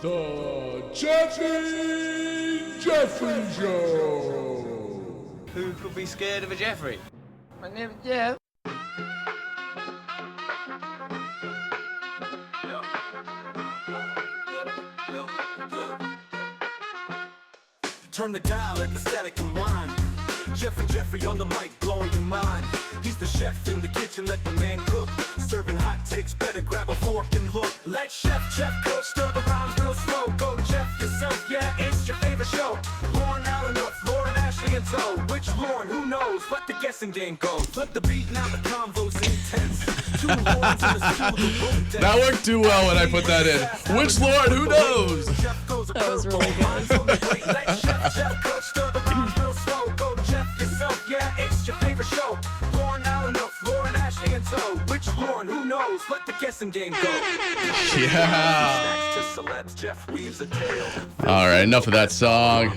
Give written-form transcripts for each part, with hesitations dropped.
The Jeffrey Show. Who could be scared of a Jeffrey? My name is Jeff. Turn the dial, let the static unwind. Jeff and Jeffrey on the mic, blowing your mind. He's the chef in the kitchen, let the man cook. Serving hot takes, better grab a fork and look. Let Chef cook, stir the rhymes real slow. Go Jeff yourself, yeah, it's your favorite show. Lauren Alanouf, Lauren Ashley and Toe. Which Lauren, who knows? Let the guessing game go. Flip the beat, now the convo's intense. Two Laurens in the studio, boom, That worked too well when I put that in. Which Lauren, who knows? That was really good. Let Chef cook, stir the rhymes real slow. Go Jeff yourself, yeah, it's your favorite show. Lauren Alanouf, Lauren Ashley and Toe. Which Lauren, who knows? Let the guessing game go. Yeah. All right, enough of that song.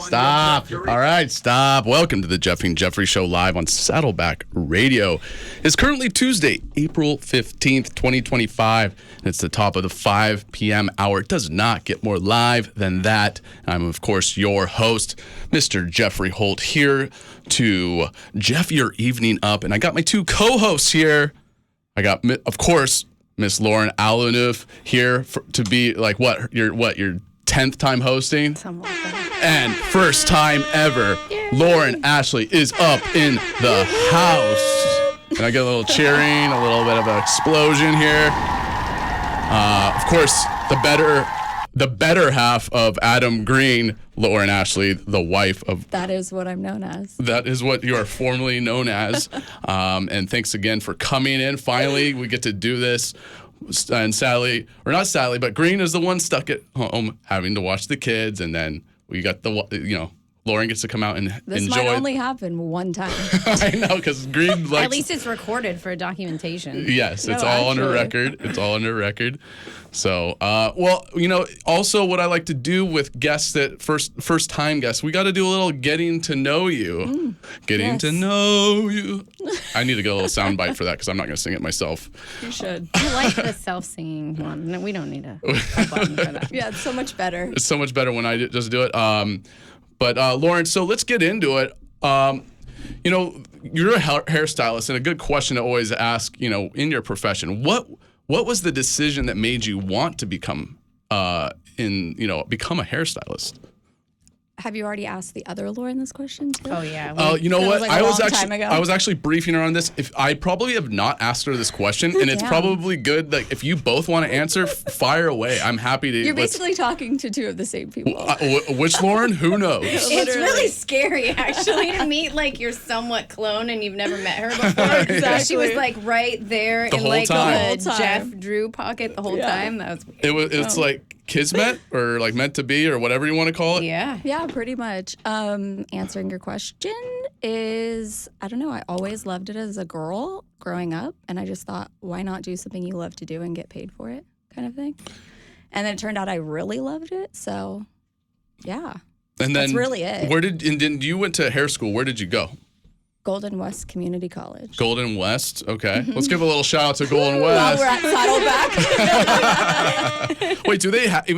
Stop. All right, stop. Welcome to the Jeffy and Jeffrey Show live on Saddleback Radio. It's currently Tuesday, April 15th, 2025. And it's the top of the 5 p.m. hour. It does not get more live than that. I'm, of course, your host, Mr. Jeffrey Holt, here to Jeff your evening up. And I got my two co-hosts here. I got, of course, Miss Lauren Alanouf here to be like your 10th time hosting? Something like that. And first time ever, Yay. Lauren Ashley is up in the house. And I get a little cheering, a little bit of an explosion here. Of course, the better half of Adam Green, Lauren Ashley, the wife of... That is what I'm known as. That is what you are formerly known as. And thanks again for coming in. Finally, we get to do this. And sadly, or not sadly, but Green is the one stuck at home having to watch the kids. And then we got Lauren gets to come out and this enjoy. This might only happen one time. I know, because Green likes... At least it's recorded for documentation. Yes, it's all under record. It's all under record. So, also what I like to do with guests that first time guests, we got to do a little getting to know you. Getting to know you. I need to get a little soundbite for that because I'm not going to sing it myself. You should. I like the self-singing one. No, we don't need a button for that. Yeah, it's so much better. It's so much better when I just do it. But Lauren, so let's get into it. You're a hairstylist, and a good question to always ask, in your profession, what was the decision that made you want to become a hairstylist? Have you already asked the other Lauren this question too? Oh yeah. You know what? Was I was actually briefing her on this. If I probably have not asked her this question, and it's probably good. Like if you both want to answer, fire away. I'm happy to. You're basically talking to two of the same people. Which Lauren? Who knows? It's really scary actually to meet like your somewhat clone and you've never met her before. Exactly. She was like right there in like time. the Jeff Drew pocket the whole time. That was weird. It's like Kismet or like meant to be or whatever you want to call it. Yeah, pretty much. Answering your question is, I don't know, I always loved it as a girl growing up, and I just thought, why not do something you love to do and get paid for it, kind of thing. And then it turned out I really loved it, so yeah. And then that's really it. And you went to hair school. Where did you go? Golden West Community College. Golden West, okay. Let's give a little shout out to Golden West. While we're at Saddleback. Wait, do they have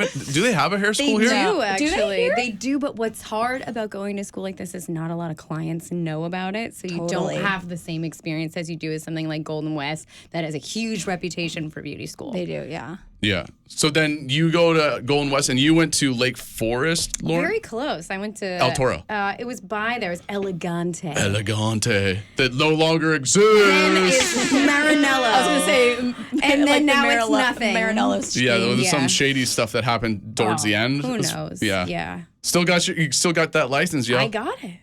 a hair school here? They do, actually. Do they do, but what's hard about going to school like this is not a lot of clients know about it, so you don't have the same experience as you do with something like Golden West that has a huge reputation for beauty school. They do, yeah. Yeah. So then you go to Golden West, and you went to Lake Forest, Lauren? Very close. I went to... El Toro. It was there was Elegante. Elegante. That no longer exists. Then it's Marinello. I was going to say... And then now the it's nothing. Marinello Street. Yeah, there was some shady stuff that happened towards the end. Who knows? Yeah. You still got that license, yeah? I got it.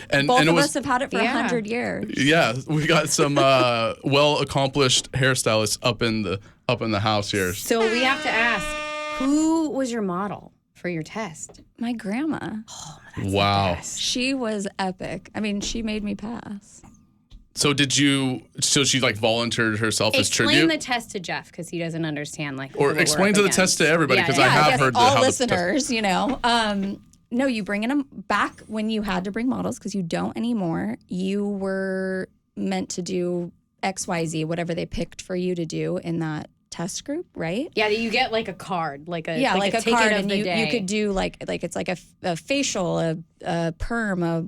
And Both it of was, us have had it for 100 years. Yeah, we got some well-accomplished hairstylists up in the house here. So we have to ask, who was your model for your test? My grandma. Oh, that's wow. the best. She was epic. I mean, she made me pass. So she like volunteered herself as tribute? Explain the test to Jeff because he doesn't understand or explain to the test to everybody because I have heard all listeners, No, you bring in them back when you had to bring models because you don't anymore. You were meant to do XYZ, whatever they picked for you to do in that test group, right? Yeah, you get like a card, like a like a ticket card, of and the you day. could do like it's like a facial, a perm, a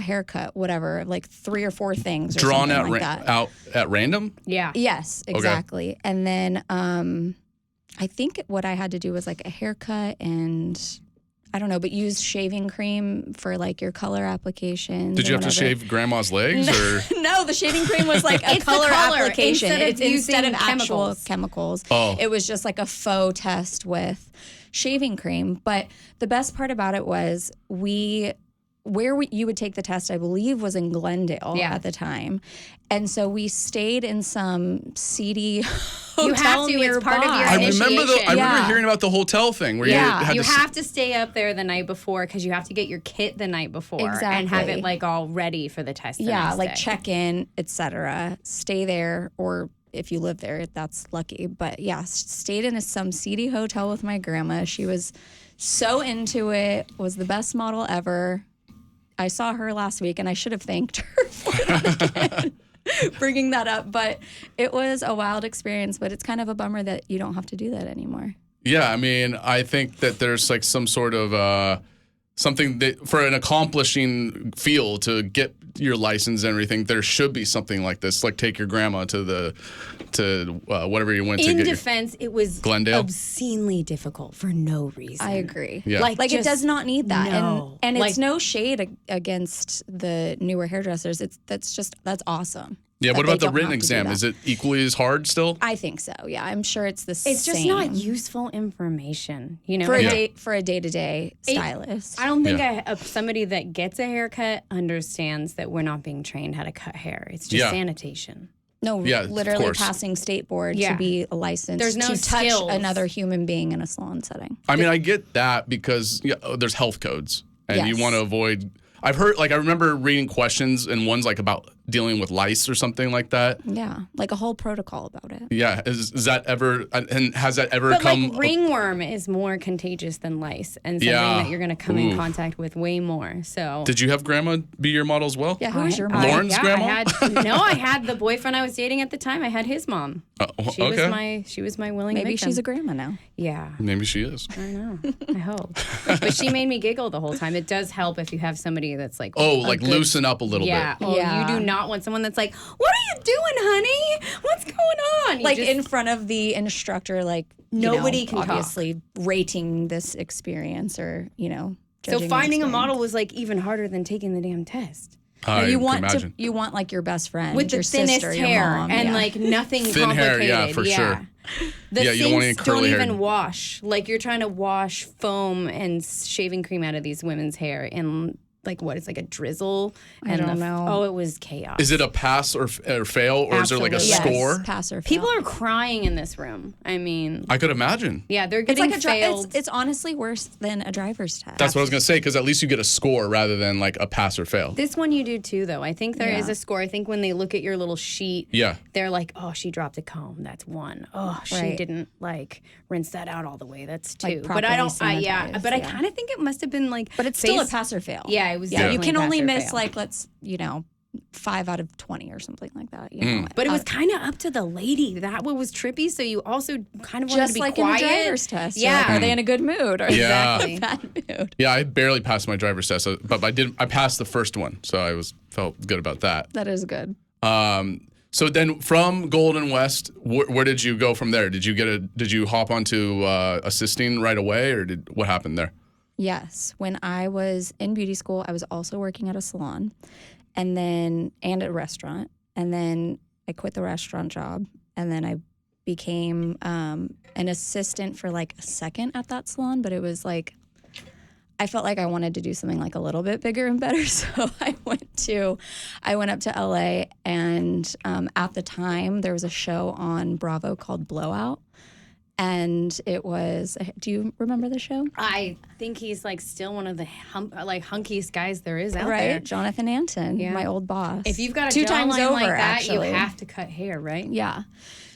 haircut, whatever, like 3 or 4 things or Drawn something out, like that. out at random? Yeah. Yes, exactly. And then I think what I had to do was like a haircut and I don't know, but use shaving cream for like your color applications. Did you have to shave grandma's legs or? No, the shaving cream was like a It's the color color, application. instead of actual chemicals. chemicals. Oh. It was just like a faux test with shaving cream. But the best part about it was you would take the test, I believe, was in Glendale at the time. And so we stayed in some seedy hotel You have to. nearby. It's part of your I remember initiation. hearing about the hotel thing where Yeah. you had You to have to stay up there the night before because you have to get your kit the night before and have Exactly. it like all ready for the test. The Yeah, next like day. check in, etc. Stay there, or if you live there, that's lucky. But yeah, stayed in some seedy hotel with my grandma. She was so into it. Was the best model ever. I saw her last week, and I should have thanked her for that again, bringing that up. But it was a wild experience. But it's kind of a bummer that you don't have to do that anymore. Yeah, I mean, I think that there's like some sort of something that for an accomplishing field to get your license and everything, there should be something like this. Like take your grandma to whatever you went to In get defense, it was Glendale? obscenely difficult for no reason. I agree. Yeah. Like it just- does not need that. no. And Like- it's no shade against the newer hairdressers. That's awesome. Yeah, that what they about the don't written have to do exam? that. Is it equally as hard still? I think so. Yeah, I'm sure it's the same. It's just not useful information, you know. for a Yeah. day for a day-to-day stylist. I don't think Yeah. somebody that gets a haircut understands that we're not being trained how to cut hair. It's just Yeah. sanitation. No, Yeah, of literally course. passing state board Yeah. to be a licensed There's no to touch skills. another human being in a salon setting. I mean, I get that because there's health codes and you Yes. want to avoid. I've heard, I remember reading questions and one's like about dealing with lice or something like that. Yeah, like a whole protocol about it. Yeah, is that ever, and has that ever But come? like ringworm is more contagious than lice, and something Yeah. that you're going to come in Ooh. contact with way more. So. Did you have grandma be your model as well? Yeah, who was your I- mom? Lauren's grandma? I had the boyfriend I was dating at the time. I had his mom. She Okay. was my willing Maybe victim. she's a grandma now. Yeah, Maybe she is. I know. I hope. But she made me giggle the whole time. It does help if you have somebody that's like Loosen up a little yeah. bit. Oh, Yeah. you do not want someone that's like, "What are you doing, honey? What's going on?" You Like just- in front of the instructor, like Nobody can talk. obviously rating this experience or So judging the finding a experience. model was like even harder than taking the damn test. I you can want imagine. you want like your best friend With your the thinnest sister, your hair mom, and yeah. like nothing Thin hair, complicated. yeah, for sure. The Yeah, you don't want any sinks don't curly hair. even wash. Like you're trying to wash foam and shaving cream out of these women's hair in like what? It's like a drizzle. I don't know. Oh, it was chaos. Is it a pass or fail, or is there like a Absolutely. Yes, score? pass or fail. People are crying in this room. I mean, I could imagine. yeah, they're It's getting like failed. it's honestly worse than a driver's test. That's what I was gonna say, because at least you get a score rather than like a pass or fail. This one you do too, though. I think there is Yeah. a score. I think when they look at your little sheet, Yeah. they're like, "Oh, she dropped a comb. That's 1. Oh, she Right. didn't like rinse that out all the way. That's 2." Like, but I don't. properly Yeah, sanitized, but I yeah. kind of think it must have been like. But it's still a based- pass or fail. Yeah, it was. Yeah, you definitely can pass only or miss fail. like 5 out of 20 or something like that. You know? But it was kind of up to the lady. That what was trippy. So you also kind of wanted to just be like quiet. in a driver's test. You're Yeah. like, are they in a good mood or Yeah. in a bad mood? Yeah, I barely passed my driver's test, but I passed the first one, so I felt good about that. That is good. So then from Golden West, where did you go from there? Did you hop onto assisting right away, or what happened there? Yes. When I was in beauty school, I was also working at a salon and at a restaurant. And then I quit the restaurant job. And then I became an assistant for like a second at that salon. But it was like, I felt like I wanted to do something like a little bit bigger and better. So I went up to LA. And at the time, there was a show on Bravo called Blowout. And it was, do you remember the show? I think he's like still one of the hunkiest guys there is out Right, there. Jonathan Anton, Yeah. my old boss. If you've got a 2 times jawline over, like that, actually. you have to cut hair, right? Yeah.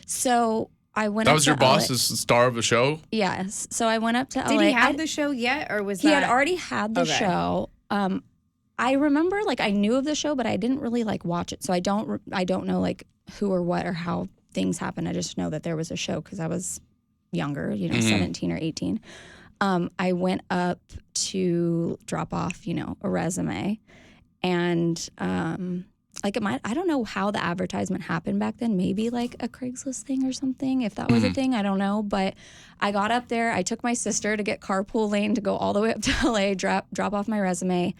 So I went. That up was to your boss, as the star of the show? Yes. So I went up to LA. Did he have the show yet, or was He that? had already had the Okay. show. I remember, like, I knew of the show, but I didn't really like watch it. So I don't know like who or what or how things happened. I just know that there was a show because I was younger, 17 or 18. I went up to drop off, a resume, and I don't know how the advertisement happened back then. Maybe like a Craigslist thing or something, if that was a thing. I don't know. But I got up there. I took my sister to get carpool lane to go all the way up to LA, drop off my resume.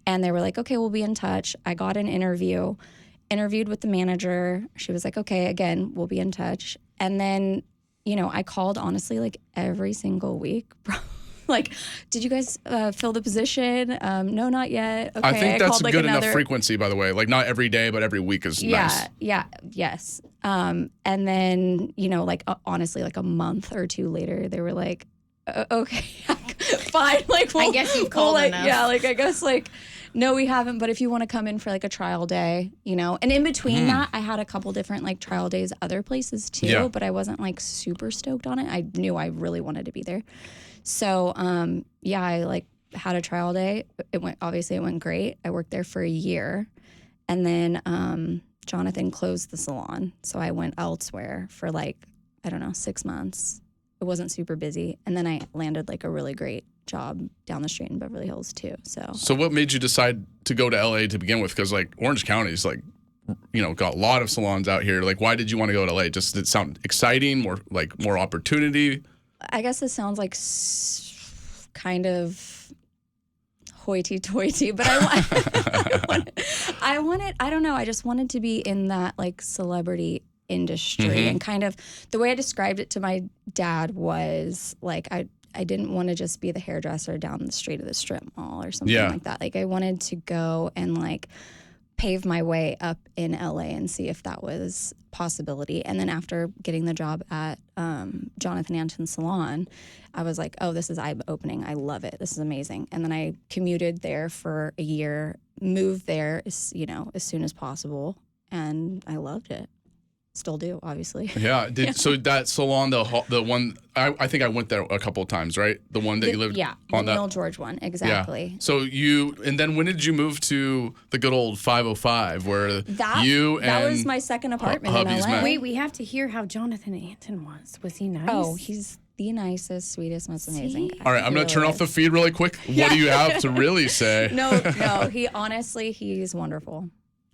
And they were like, okay, we'll be in touch. I got an interviewed with the manager. She was like, okay, again, we'll be in touch. And then, I called honestly like every single week. Like, did you guys fill the position? No, not yet. Okay, I think that's called, good enough frequency, by the way. Like, not every day, but every week is nice. Yes. And then, honestly, like a month or two later, they were like, okay, fine. Like, I guess you've called enough. Yeah, I guess, no, we haven't. But if you want to come in for, a trial day, And in between that, I had a couple different, trial days other places, too. Yeah. But I wasn't, super stoked on it. I knew I really wanted to be there. So, I had a trial day. It went great. I worked there for a year. And then Jonathan closed the salon. So I went elsewhere for 6 months. It wasn't super busy. And then I landed a really great job down the street in Beverly Hills too. So what made you decide to go to LA to begin with? Because Orange County's got a lot of salons out here. Why did you want to go to LA? Just did it sound exciting? More opportunity? I guess it sounds like kind of hoity-toity, but I wanted, I don't know, I just wanted to be in that celebrity industry. And kind of the way I described it to my dad was I didn't want to just be the hairdresser down the street of the strip mall or something like that. I wanted to go and pave my way up in LA and see if that was possibility. And then after getting the job at Jonathan Anton's salon, I was like, oh, this is eye-opening. I love it. This is amazing. And then I commuted there for a year, moved there, as soon as possible, and I loved it. Still do, obviously. Yeah. So that salon, the one, I think I went there a couple of times, right? The one that you lived on the Neil George one, exactly. Yeah. So and then when did you move to the good old 505 where that was my second apartment in LA. Wait, we have to hear how Jonathan Anton was. Was he nice? Oh, he's the nicest, sweetest, most amazing guy. All right, I'm going to turn off the feed really quick. What do you have to really say? No, he's wonderful.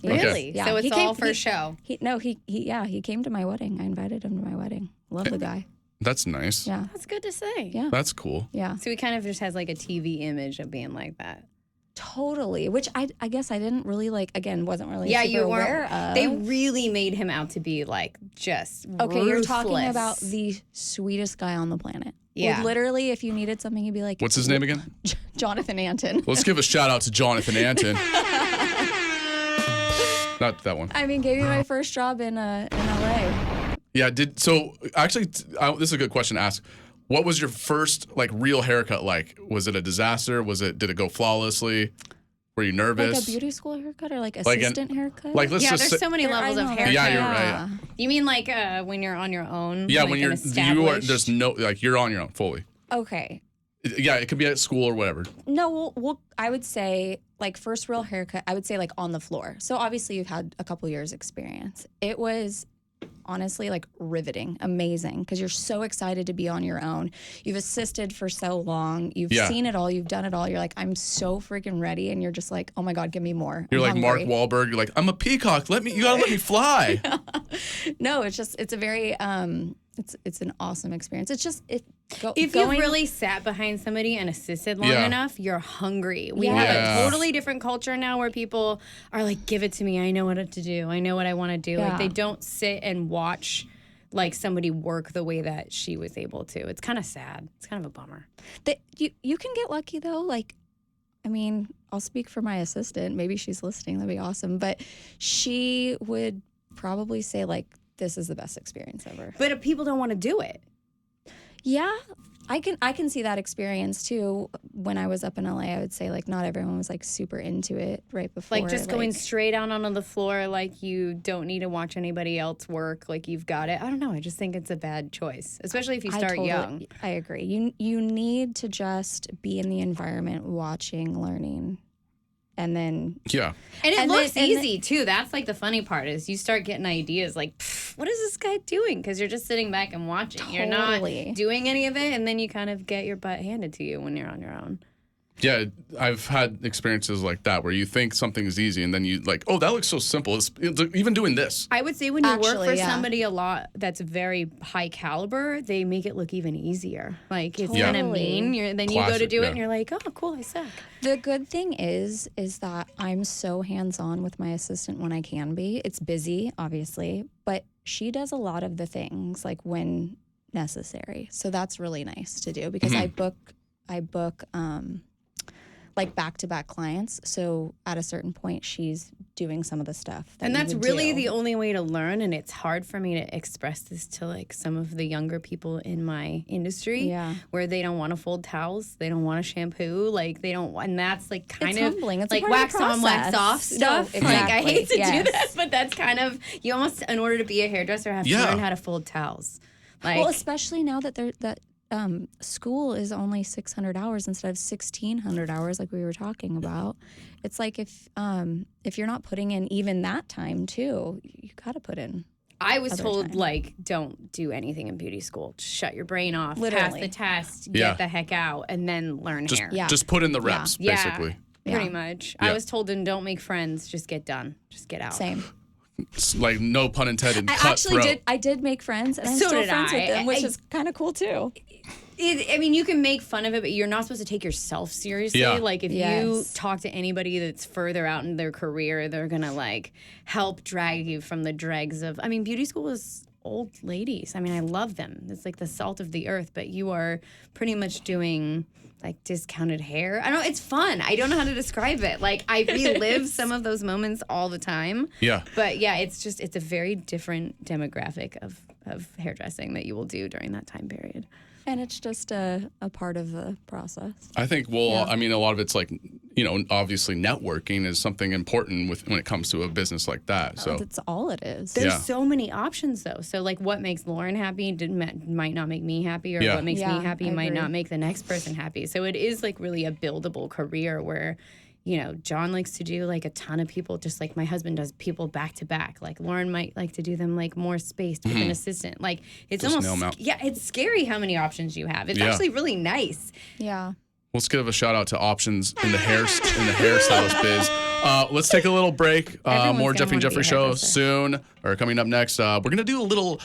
Really? Yeah. So it's all for show. He came to my wedding. I invited him to my wedding. Love the guy. That's nice. Yeah. That's good to say. Yeah. That's cool. Yeah. So he kind of just has a TV image of being like that. Totally. Which I guess I didn't really wasn't really you weren't aware of. They really made him out to be just okay, ruthless. You're talking about the sweetest guy on the planet. Yeah. Literally, if you needed something, he'd be like, what's his name again? Jonathan Anton. Let's give a shout out to Jonathan Anton. Not that one. I mean, gave me my first job in LA. Yeah, this is a good question to ask. What was your first real haircut like? Was it a disaster? Did it go flawlessly? Were you nervous? Like a beauty school haircut or assistant haircut? There's so many levels of haircut. Yeah, you're right. Yeah. You mean when you're on your own? Yeah, when there's no you're on your own fully. Okay. Yeah, it could be at school or whatever. No, well, I would say first real haircut, I would say on the floor. So obviously you've had a couple years experience. It was honestly riveting, amazing, because you're so excited to be on your own. You've assisted for so long. You've seen it all. You've done it all. You're like, I'm so freaking ready. And you're just like, oh my God, give me more. You're I'm like hungry. Mark Wahlberg. You're like, I'm a peacock. You gotta let me fly. No, it's a very, it's an awesome experience. It's just, if you've really sat behind somebody and assisted long enough, you're hungry. We have a totally different culture now where people are like, give it to me. I know what to do. I know what I want to do. Yeah. They don't sit and watch somebody work the way that she was able to. It's kind of sad. It's kind of a bummer. You can get lucky though. I'll speak for my assistant. Maybe she's listening. That'd be awesome. But she would probably say this is the best experience ever. But people don't want to do it. Yeah, I can see that experience too. When I was up in LA, I would say not everyone was super into it right before. Just going straight out on the floor, you don't need to watch anybody else work. You've got it. I don't know. I just think it's a bad choice, especially if you start young. I agree. You need to just be in the environment, watching, learning. And then yeah, and it looks easy too. That's the funny part is you start getting ideas what is this guy doing? Because you're just sitting back and watching. Totally. You're not doing any of it, and then you kind of get your butt handed to you when you're on your own. Yeah, I've had experiences like that where you think something is easy and then you like, oh, that looks so simple. It's even doing this. I would say when you work Actually, for yeah. somebody a lot that's very high caliber, they make it look even easier. Like, it's kind of Totally. mean. Then you go to Classic, do it yeah. and you're like, oh, cool, I suck. The good thing is that I'm so hands-on with my assistant when I can be. It's busy, obviously, but she does a lot of the things like when necessary. So that's really nice to do because I book like back-to-back clients. So at a certain point, she's doing some of the stuff. And that's really the only way to learn. And it's hard for me to express this to like some of the younger people in my industry where they don't want to fold towels. They don't want to shampoo. Like they don't, and that's like kind It's of humbling. It's a like part of wax the on, wax process. off stuff. No, Like I hate to exactly. do that, but that's kind of, you almost, in order to be a hairdresser, have to learn how to fold towels. Like, well, especially now that school is only 600 hours instead of 1,600 hours, like we were talking about. It's like if you're not putting in even that time too, you got to put in. I was other told, time. like, don't do anything in beauty school. Just shut your brain off, pass Literally. the test, Yeah. get the heck out, and then learn hair. Just put in the reps, basically. Pretty much. Yeah. I was told, and don't make friends. Just get done. Just get out. Same. It's like no pun intended. I actually cutthroat. I did make friends, and I'm So still did friends I. with them, which I- is kind of cool too. I mean, you can make fun of it, but you're not supposed to take yourself seriously. Yeah. Like, if you Yes. talk to anybody that's further out in their career, they're going to, like, help drag you from the dregs of... I mean, beauty school is old ladies. I mean, I love them. It's like the salt of the earth, but you are pretty much doing... like discounted hair. I don't know, it's fun. I don't know how to describe it. Like I relive some of those moments all the time. Yeah. But yeah, it's a very different demographic of hairdressing that you will do during that time period. And it's just a part of the process. I think, well, I mean, a lot of it's like, you know, obviously networking is something important when it comes to a business like that. So That's all it is. There's Yeah. so many options though. So like what makes Lauren happy might not make me happy, or Yeah. what makes Yeah, me happy I might agree. not make the next person happy. So it is like really a buildable career where, you know, John likes to do like a ton of people, just like my husband does people back to back. Like Lauren might like to do them like more spaced with an assistant. Like it's Just nail 'em almost, out. yeah, it's scary how many options you have. It's Yeah. actually really nice. Yeah. let's give a shout out to options in the hairstylist biz. Let's take a little break. Everyone's More gonna Jeffrey and wanna be Jeffrey a show hairdresser. soon. Or coming up next, we're gonna do a little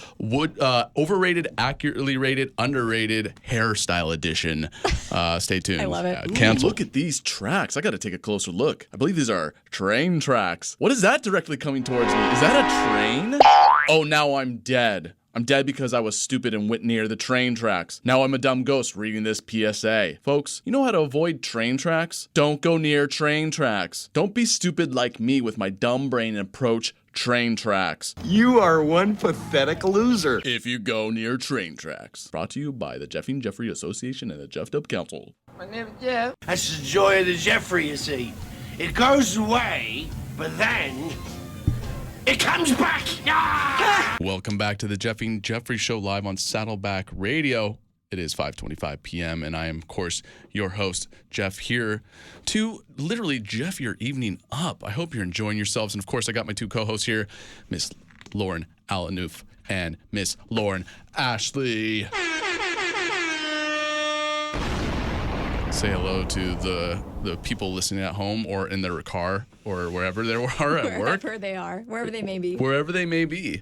overrated, accurately rated, underrated hairstyle edition. Stay tuned. I love it. Cancel. Look at these tracks. I got to take a closer look. I believe these are train tracks. What is that directly coming towards me? Is that a train? Oh, now I'm dead. I'm dead because I was stupid and went near the train tracks. Now I'm a dumb ghost reading this PSA. Folks, you know how to avoid train tracks? Don't go near train tracks. Don't be stupid like me with my dumb brain and approach train tracks. You are one pathetic loser. If you go near train tracks. Brought to you by the Jeffy and Jeffrey Association and the Jeff Dub Council. That's the joy of the Jeffrey, you see. It goes away, but then it comes back. Ah! Welcome back to the Jeffy and Jeffrey show live on Saddleback Radio. It is 5:25 p.m. and I am, of course, your host, Jeff, here to literally Jeff your evening up. I hope you're enjoying yourselves. And, of course, I got my two co-hosts here, Miss Lauren Alanouf and Miss Lauren Ashley. Say hello to the people listening at home or in their car or wherever they are at work. Wherever they are, wherever they may be. Wherever they may be.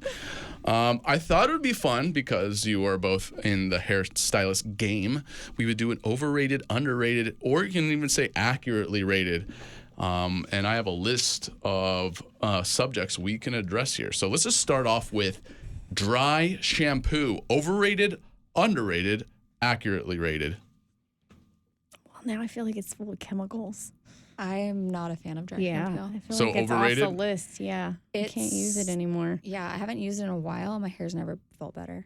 I thought it would be fun because you are both in the hairstylist game. We would do an overrated, underrated, or you can even say accurately rated. And I have a list of subjects we can address here. So let's just start off with dry shampoo. Overrated, underrated, accurately rated. Well, now I feel like it's full of chemicals. I am not a fan of dry Yeah. shampoo. I feel So like it's overrated? off the list. Yeah. I can't use it anymore. Yeah, I haven't used it in a while. My hair's never felt better.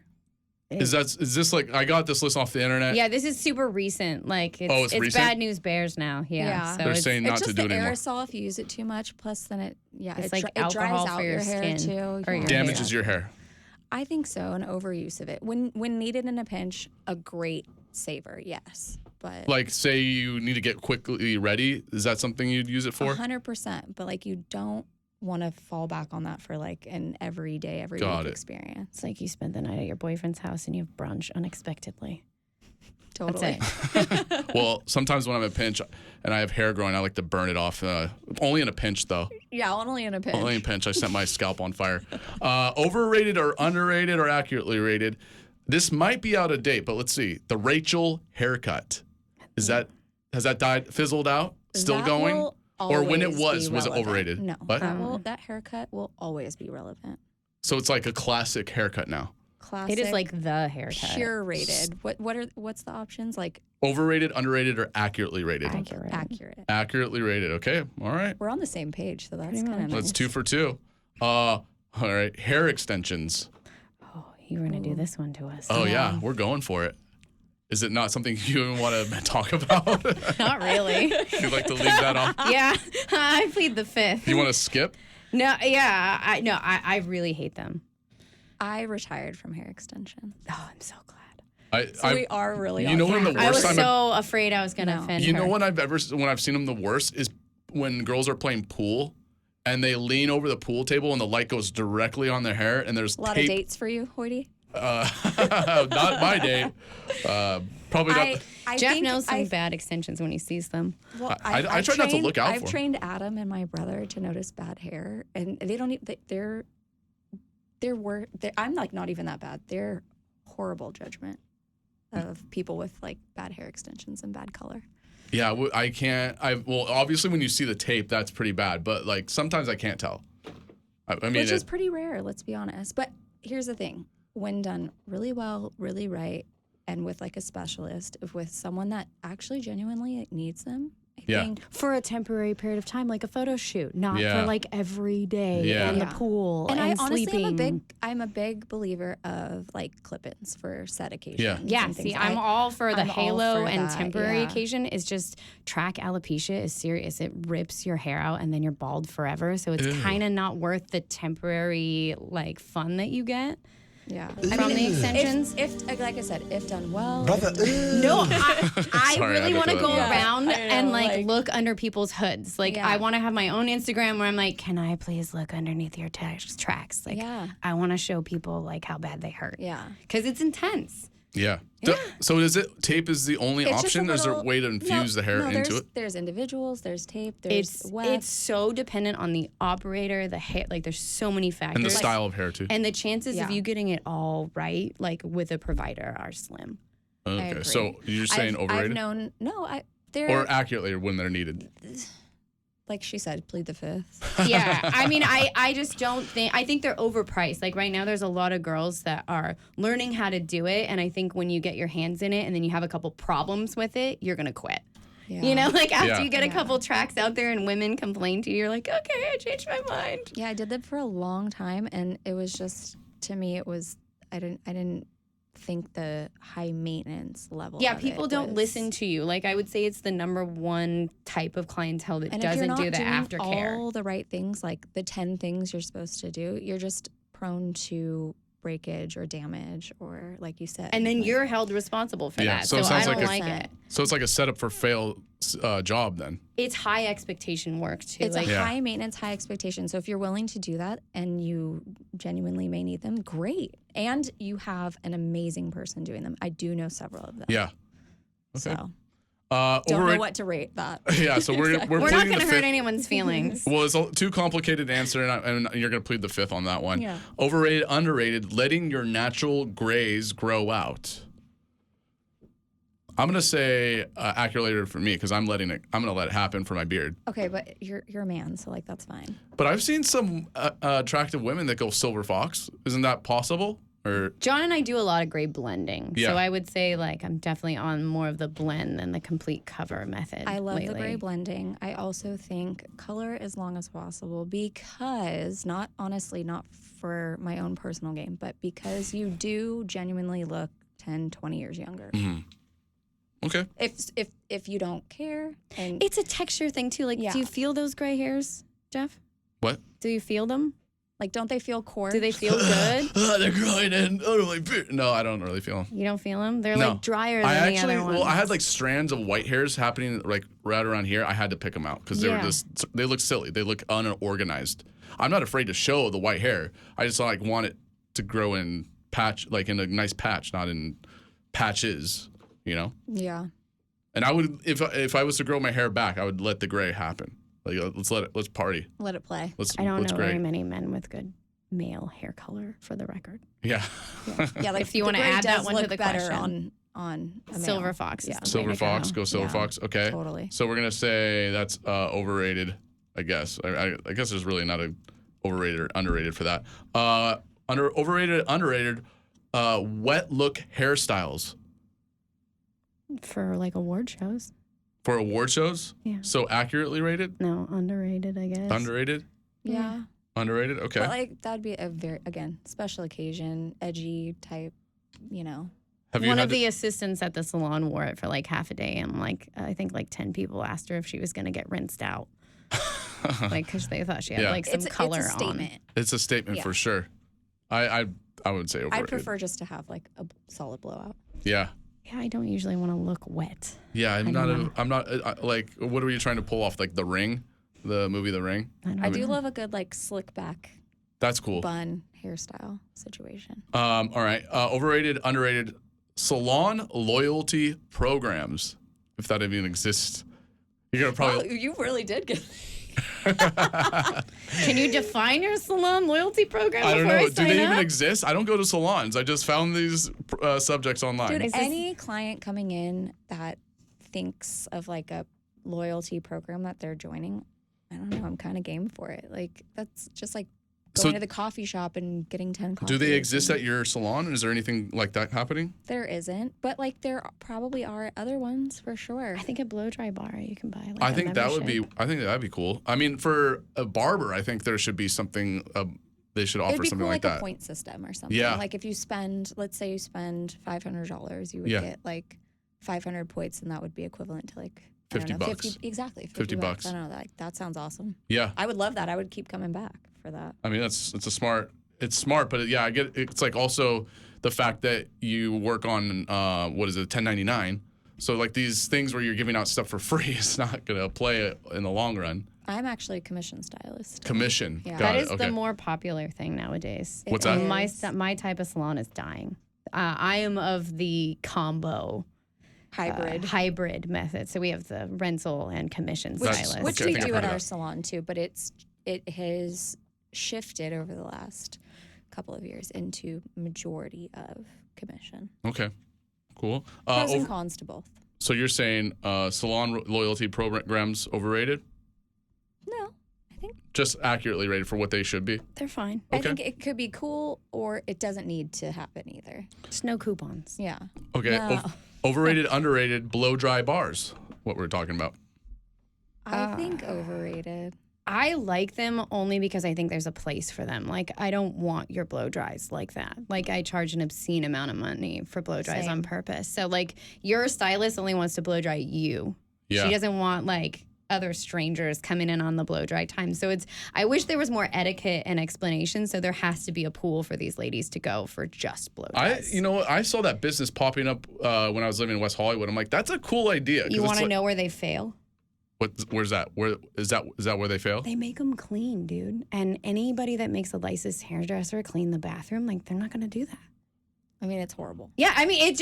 Is this like, I got this list off the internet? Yeah, this is super recent. Like, it's recent? bad news bears now. Yeah. Yeah. So They're it's, saying not It's to just do the it anymore. aerosol if you use it too much. Plus, then it It's it, like it dries alcohol out for your hair skin too. or Yeah. your Damages your hair. I think so. An overuse of it when needed in a pinch, a great saver. Yes, but Like, say you need to get quickly ready. Is that something you'd use it for? 100%. But like you don't want to fall back on that for like an every day, every Got week it. experience. It's like you spend the night at your boyfriend's house and you have brunch unexpectedly. Totally. That's it. Well, sometimes when I'm in a pinch and I have hair growing, I like to burn it off. Only in a pinch, though. Yeah, only in a pinch. Only in a pinch. I set my scalp on fire. Overrated or underrated or accurately rated? This might be out of date, but let's see. The Rachel haircut. Has that died, fizzled out? Still That going? will Or when it always was be it relevant. overrated? No, What? that haircut will always be relevant. So it's like a classic haircut now. Classic. It is like the haircut. pure rated. What's the options? Like Overrated, underrated, or accurately rated? Accurate. Accurately rated. Okay. All right. We're on the same page, so that's Pretty kind of much. nice. That's 2 for 2. All right. Hair extensions. Oh, you were going to do this one to us. Oh, yeah. We're going for it. Is it not something you even want to talk about? Not really. You'd like to leave that off? Yeah, I plead the fifth. You want to skip? No, yeah, I really hate them. I retired from hair extension. Oh, I'm so glad. So we are really. You on know when the track. I worst was time so afraid I was going to No. offend You her. know when I've seen them the worst is when girls are playing pool and they lean over the pool table and the light goes directly on their hair and there's A lot tape. of dates for you, Hoity. Not my date. Probably not. I Jeff think knows some I've- bad extensions when he sees them. Well, I I've try not to trained- look out I've for 'em. trained Adam and my brother to notice bad hair, and they don't even. I'm like not even that bad. They're horrible judgment of people with like bad hair extensions and bad color. Yeah, I can't. Well, obviously when you see the tape, that's pretty bad. But like sometimes I can't tell. I mean, Which is pretty rare, let's be honest. But here's the thing: when done really well, really right, and with like a specialist, with someone that actually genuinely needs them, I Yeah. think For a temporary period of time, like a photo shoot, not Yeah. for like every day Yeah. in the Yeah. pool and and, I honestly sleeping. I'm a big believer of like clip-ins for set occasions. Yeah. Yeah, and see, things. I'm all for the I'm all halo for and that, temporary yeah. occasion is just track alopecia is serious. It rips your hair out and then you're bald forever. So it's kind of not worth the temporary like fun that you get Yeah. from the extensions. If like I said, if done well. No, I Sorry, I really had to want to throw go that around I and know, like like- look under people's hoods. Like Yeah. I want to have my own Instagram where I'm like, can I please look underneath your tracks? Like Yeah. I want to show people like how bad they hurt. Yeah. Because it's intense. yeah. So is it tape is the only It's just option? a Is there a little- way to infuse the hair into it? There's individuals, there's tape, there's wax. It's so dependent on the operator, the hair. Like there's so many factors. And the style of hair too. And the chances of Yeah. you getting it all right, like with a provider, are slim. Okay. agree. So you're saying overrated I've known they're or accurately when they're needed? like she said, plead the fifth. Yeah, I mean, I just don't think. I think they're overpriced. Like right now, there's a lot of girls that are learning how to do it, and I think when you get your hands in it, and then you have a couple problems with it, you're gonna quit. Yeah. You know, like after Yeah. you get a Yeah. couple tracks out there and women complain to you, you're like, okay, I changed my mind. Yeah, I did that for a long time, and it was just to me, it was I didn't think the high maintenance level. Yeah, of people it don't was- listen to you. Like I would say, it's the number one type of clientele that And if you're doesn't not do the doing aftercare. all the right things, like the 10 things you're supposed to do, you're just prone to breakage or damage, or like you said. And then like- you're held responsible for Yeah, that. so So, it I sounds don't like like it. So it's like a setup for fail job then. It's high expectation work too. It's like a Yeah. high maintenance, high expectation. So if you're willing to do that and you genuinely may need them, great. And you have an amazing person doing them. I do know several of them. Yeah. Okay. So don't know Overrated. what to rate that. Yeah. So we're we're not pleading going the to hurt fifth. anyone's feelings. Well, it's a too complicated answer, and you're going to plead the fifth on that one. Yeah. Overrated, underrated, letting your natural grays grow out. I'm going to say accurately for me because I'm going to let it happen for my beard. Okay, but you're a man, so like that's fine. But I've seen some attractive women that go silver fox. Isn't that possible? Or John and I do a lot of gray blending. Yeah. So I would say like I'm definitely on more of the blend than the complete cover method. I love lately. the gray blending. I also think color as long as possible because not for my own personal game, but because you do genuinely look 10, 20 years younger. okay. If you don't care and It's a texture thing too. Like, Yeah. do you feel those gray hairs, Jeff? What? Do you feel them? like don't they feel coarse? Do they feel good? They're growing in out of my beard. No, I don't really feel them. You don't feel them? They're No. like drier than I the actually, other ones. well, I had like strands of white hairs happening like right around here. I had to pick them out because they were Yeah. just, they look silly. They look unorganized. I'm not afraid to show the white hair. I just like want it to grow in patch, like in a nice patch, not in patches, you know? Yeah. And I would, if I was to grow my hair back, I would let the gray happen. Like let's party. Let it play. I don't know gray. very many men with good male hair color, for the record. Yeah. Yeah, like If you the want to gray add that does one to look the better question. on a male. Silver fox is Yeah. the way Silver to fox, go. go silver Yeah, fox. Okay. totally. So we're gonna say that's overrated. I guess. I guess there's really not a overrated or underrated for that. Overrated, underrated. Wet look hairstyles For like award shows. for award shows. Yeah. So accurately rated. No, underrated, I guess. Underrated. Yeah. Underrated. Okay. But like that'd be a very, again, special occasion, edgy type, you know. Have you One had of the assistants at the salon wore it for like half a day, and like I think like 10 people asked her if she was going to get rinsed out, like because they thought she had Yeah. like some color it's a on. statement. It's a statement Yeah. for sure. I would say overrated. I'd prefer just to have like a solid blowout. Yeah. Yeah, I don't usually want to look wet. Yeah. I'm don't not. Like. What are you trying to pull off? Like The Ring, the movie The Ring. I do love a good like slick back That's cool. bun hairstyle situation. All right. Overrated, underrated. Salon loyalty programs, if that even exists. You're gonna probably. You really did get. Can you define your salon loyalty program? I don't before know. I Do sign they even up? exist? I don't go to salons. I just found these subjects online. Dude, Is this- any client coming in that thinks of like a loyalty program that they're joining, I don't know. I'm kind of game for it. Like that's just like going to the coffee shop and getting 10 coffees. Do they exist and at your salon? Is there anything like that happening? There isn't, but like there probably are other ones for sure. I think a blow dry bar you can buy. Like I a think that would be. membership. I think that'd be cool. I mean, for a barber, I think there should be something. They should offer It'd be something cool, like like that. a point system or something. Yeah. Like if you spend, let's say you spend $500, you would Yeah. get like 500 points, and that would be equivalent to like I 50 don't know, bucks. 50, exactly. 50 bucks. I don't know. That sounds awesome. Yeah. I would love that. I would keep coming back for that. I mean, it's smart. It's smart, but yeah, I get. It's like also the fact that you work on what is it, 1099. So like these things where you're giving out stuff for free is not gonna play in the long run. I'm actually a commission stylist. Commission. Yeah. Got That it. is Okay. the more popular thing nowadays. What's that? My type of salon is dying. I am of the combo hybrid method. So we have the rental and commission That's- stylist. Which Okay, I we think I've do heard at of our that. salon too, but it has shifted over the last couple of years into majority of commission. Okay. Cool. Pros and cons to both. So you're saying salon loyalty programs overrated? No, I think Just accurately rated for what they should be. They're fine. I Okay. think it could be cool, or it doesn't need to happen either. Just no coupons. Yeah. Okay. No. Overrated, underrated, blow dry bars. What we're talking about. I think overrated. I like them only because I think there's a place for them. Like, I don't want your blow dries like that. Like, I charge an obscene amount of money for blow dries on Same. purpose. So, like, your stylist only wants to blow dry you. Yeah. She doesn't want, like, other strangers coming in on the blow dry time. So I wish there was more etiquette and explanation. So there has to be a pool for these ladies to go for just blow dries. You know what? I saw that business popping up when I was living in West Hollywood. I'm like, that's a cool idea. 'cause You it's want to like- know where they fail? Where's that? Where is that? Is that where they fail? They make them clean, dude. And anybody that makes a licensed hairdresser clean the bathroom, like, they're not going to do that. I mean, it's horrible. Yeah, I mean,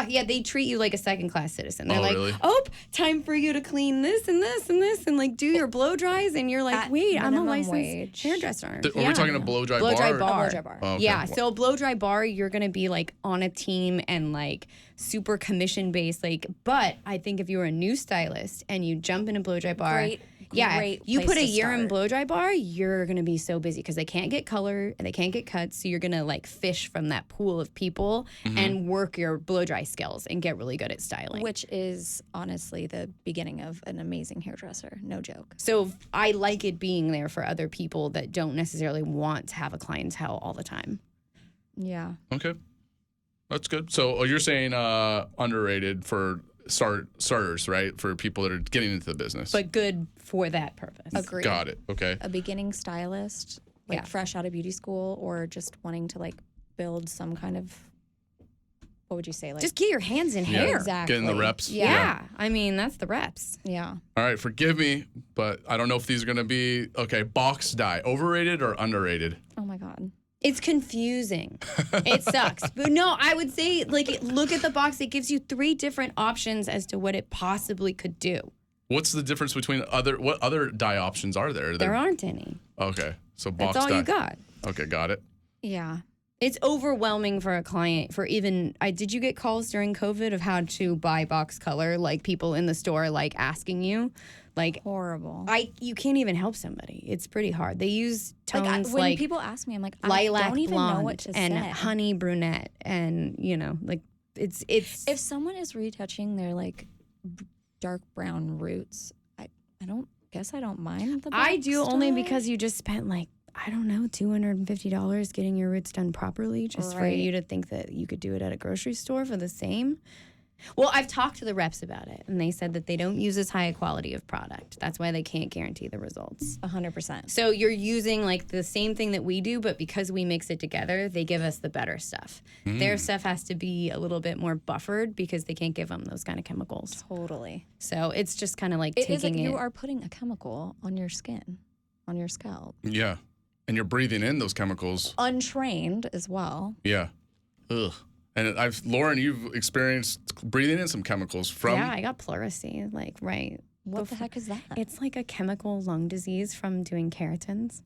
yeah, they treat you like a second-class citizen. They're Oh, like, really? oh, time for you to clean this and this and this and, like, do your blow dries. And you're like, At wait, I'm a minimum licensed wage. hairdresser. Are we talking a blow dry blow bar? dry bar. blow dry bar. Oh, okay. Yeah, so a blow dry bar, you're gonna be like on a team and like super commission based. Like, but I think if you were a new stylist and you jump in a blow dry bar, Great you place put a to year in start. blow dry bar, you're gonna be so busy because they can't get color and they can't get cuts. So you're gonna like fish from that pool of people Mm-hmm. and work your blow dry skills and get really good at styling. Which is honestly the beginning of an amazing hairdresser. No joke. So I like it being there for other people that don't necessarily want to have a clientele all the time. Yeah. Okay, that's good. So you're saying underrated for starters, right? For people that are getting into the business. But good for that purpose. Agreed. Got it. Okay. A beginning stylist, like Yeah. fresh out of beauty school, or just wanting to like build some kind of what would you say? Like Just get your hands in hair. exactly. Getting the reps. Yeah. I mean, that's the reps. Yeah. All right, forgive me, but I don't know if these are going to be, okay, box dye, overrated or underrated? Oh my God. It's confusing. It sucks. But no, I would say, like, look at the box. It gives you 3 different options as to what it possibly could do. What's the difference between what other dye options are there? There aren't any. Okay, so box That's all dye. you got. Okay, got it. Yeah. It's overwhelming for a client for even did you get calls during COVID of how to buy box color, like people in the store like asking you? Like Horrible. you can't even help somebody. It's pretty hard. They use tones when like people ask me, I'm like, I lilac don't even blonde know what to and say. honey brunette and like it's If someone is retouching their like dark brown roots, I don't mind the box I do only dye. because you just spent like I don't know, $250 getting your roots done properly just for Right. you to think that you could do it at a grocery store for the same. Well, I've talked to the reps about it, and they said that they don't use as high a quality of product. That's why they can't guarantee the results. 100%. So you're using like the same thing that we do, but because we mix it together, they give us the better stuff. Their stuff has to be a little bit more buffered because they can't give them those kind of chemicals. Totally. So it's just kind of like It is taking like it. you are putting a chemical on your skin, on your scalp. Yeah, and you're breathing in those chemicals. Untrained as well. Yeah. Ugh. And Lauren, you've experienced breathing in some chemicals from. Yeah, I got pleurisy. Like right. What the heck is that? It's like a chemical lung disease from doing keratins.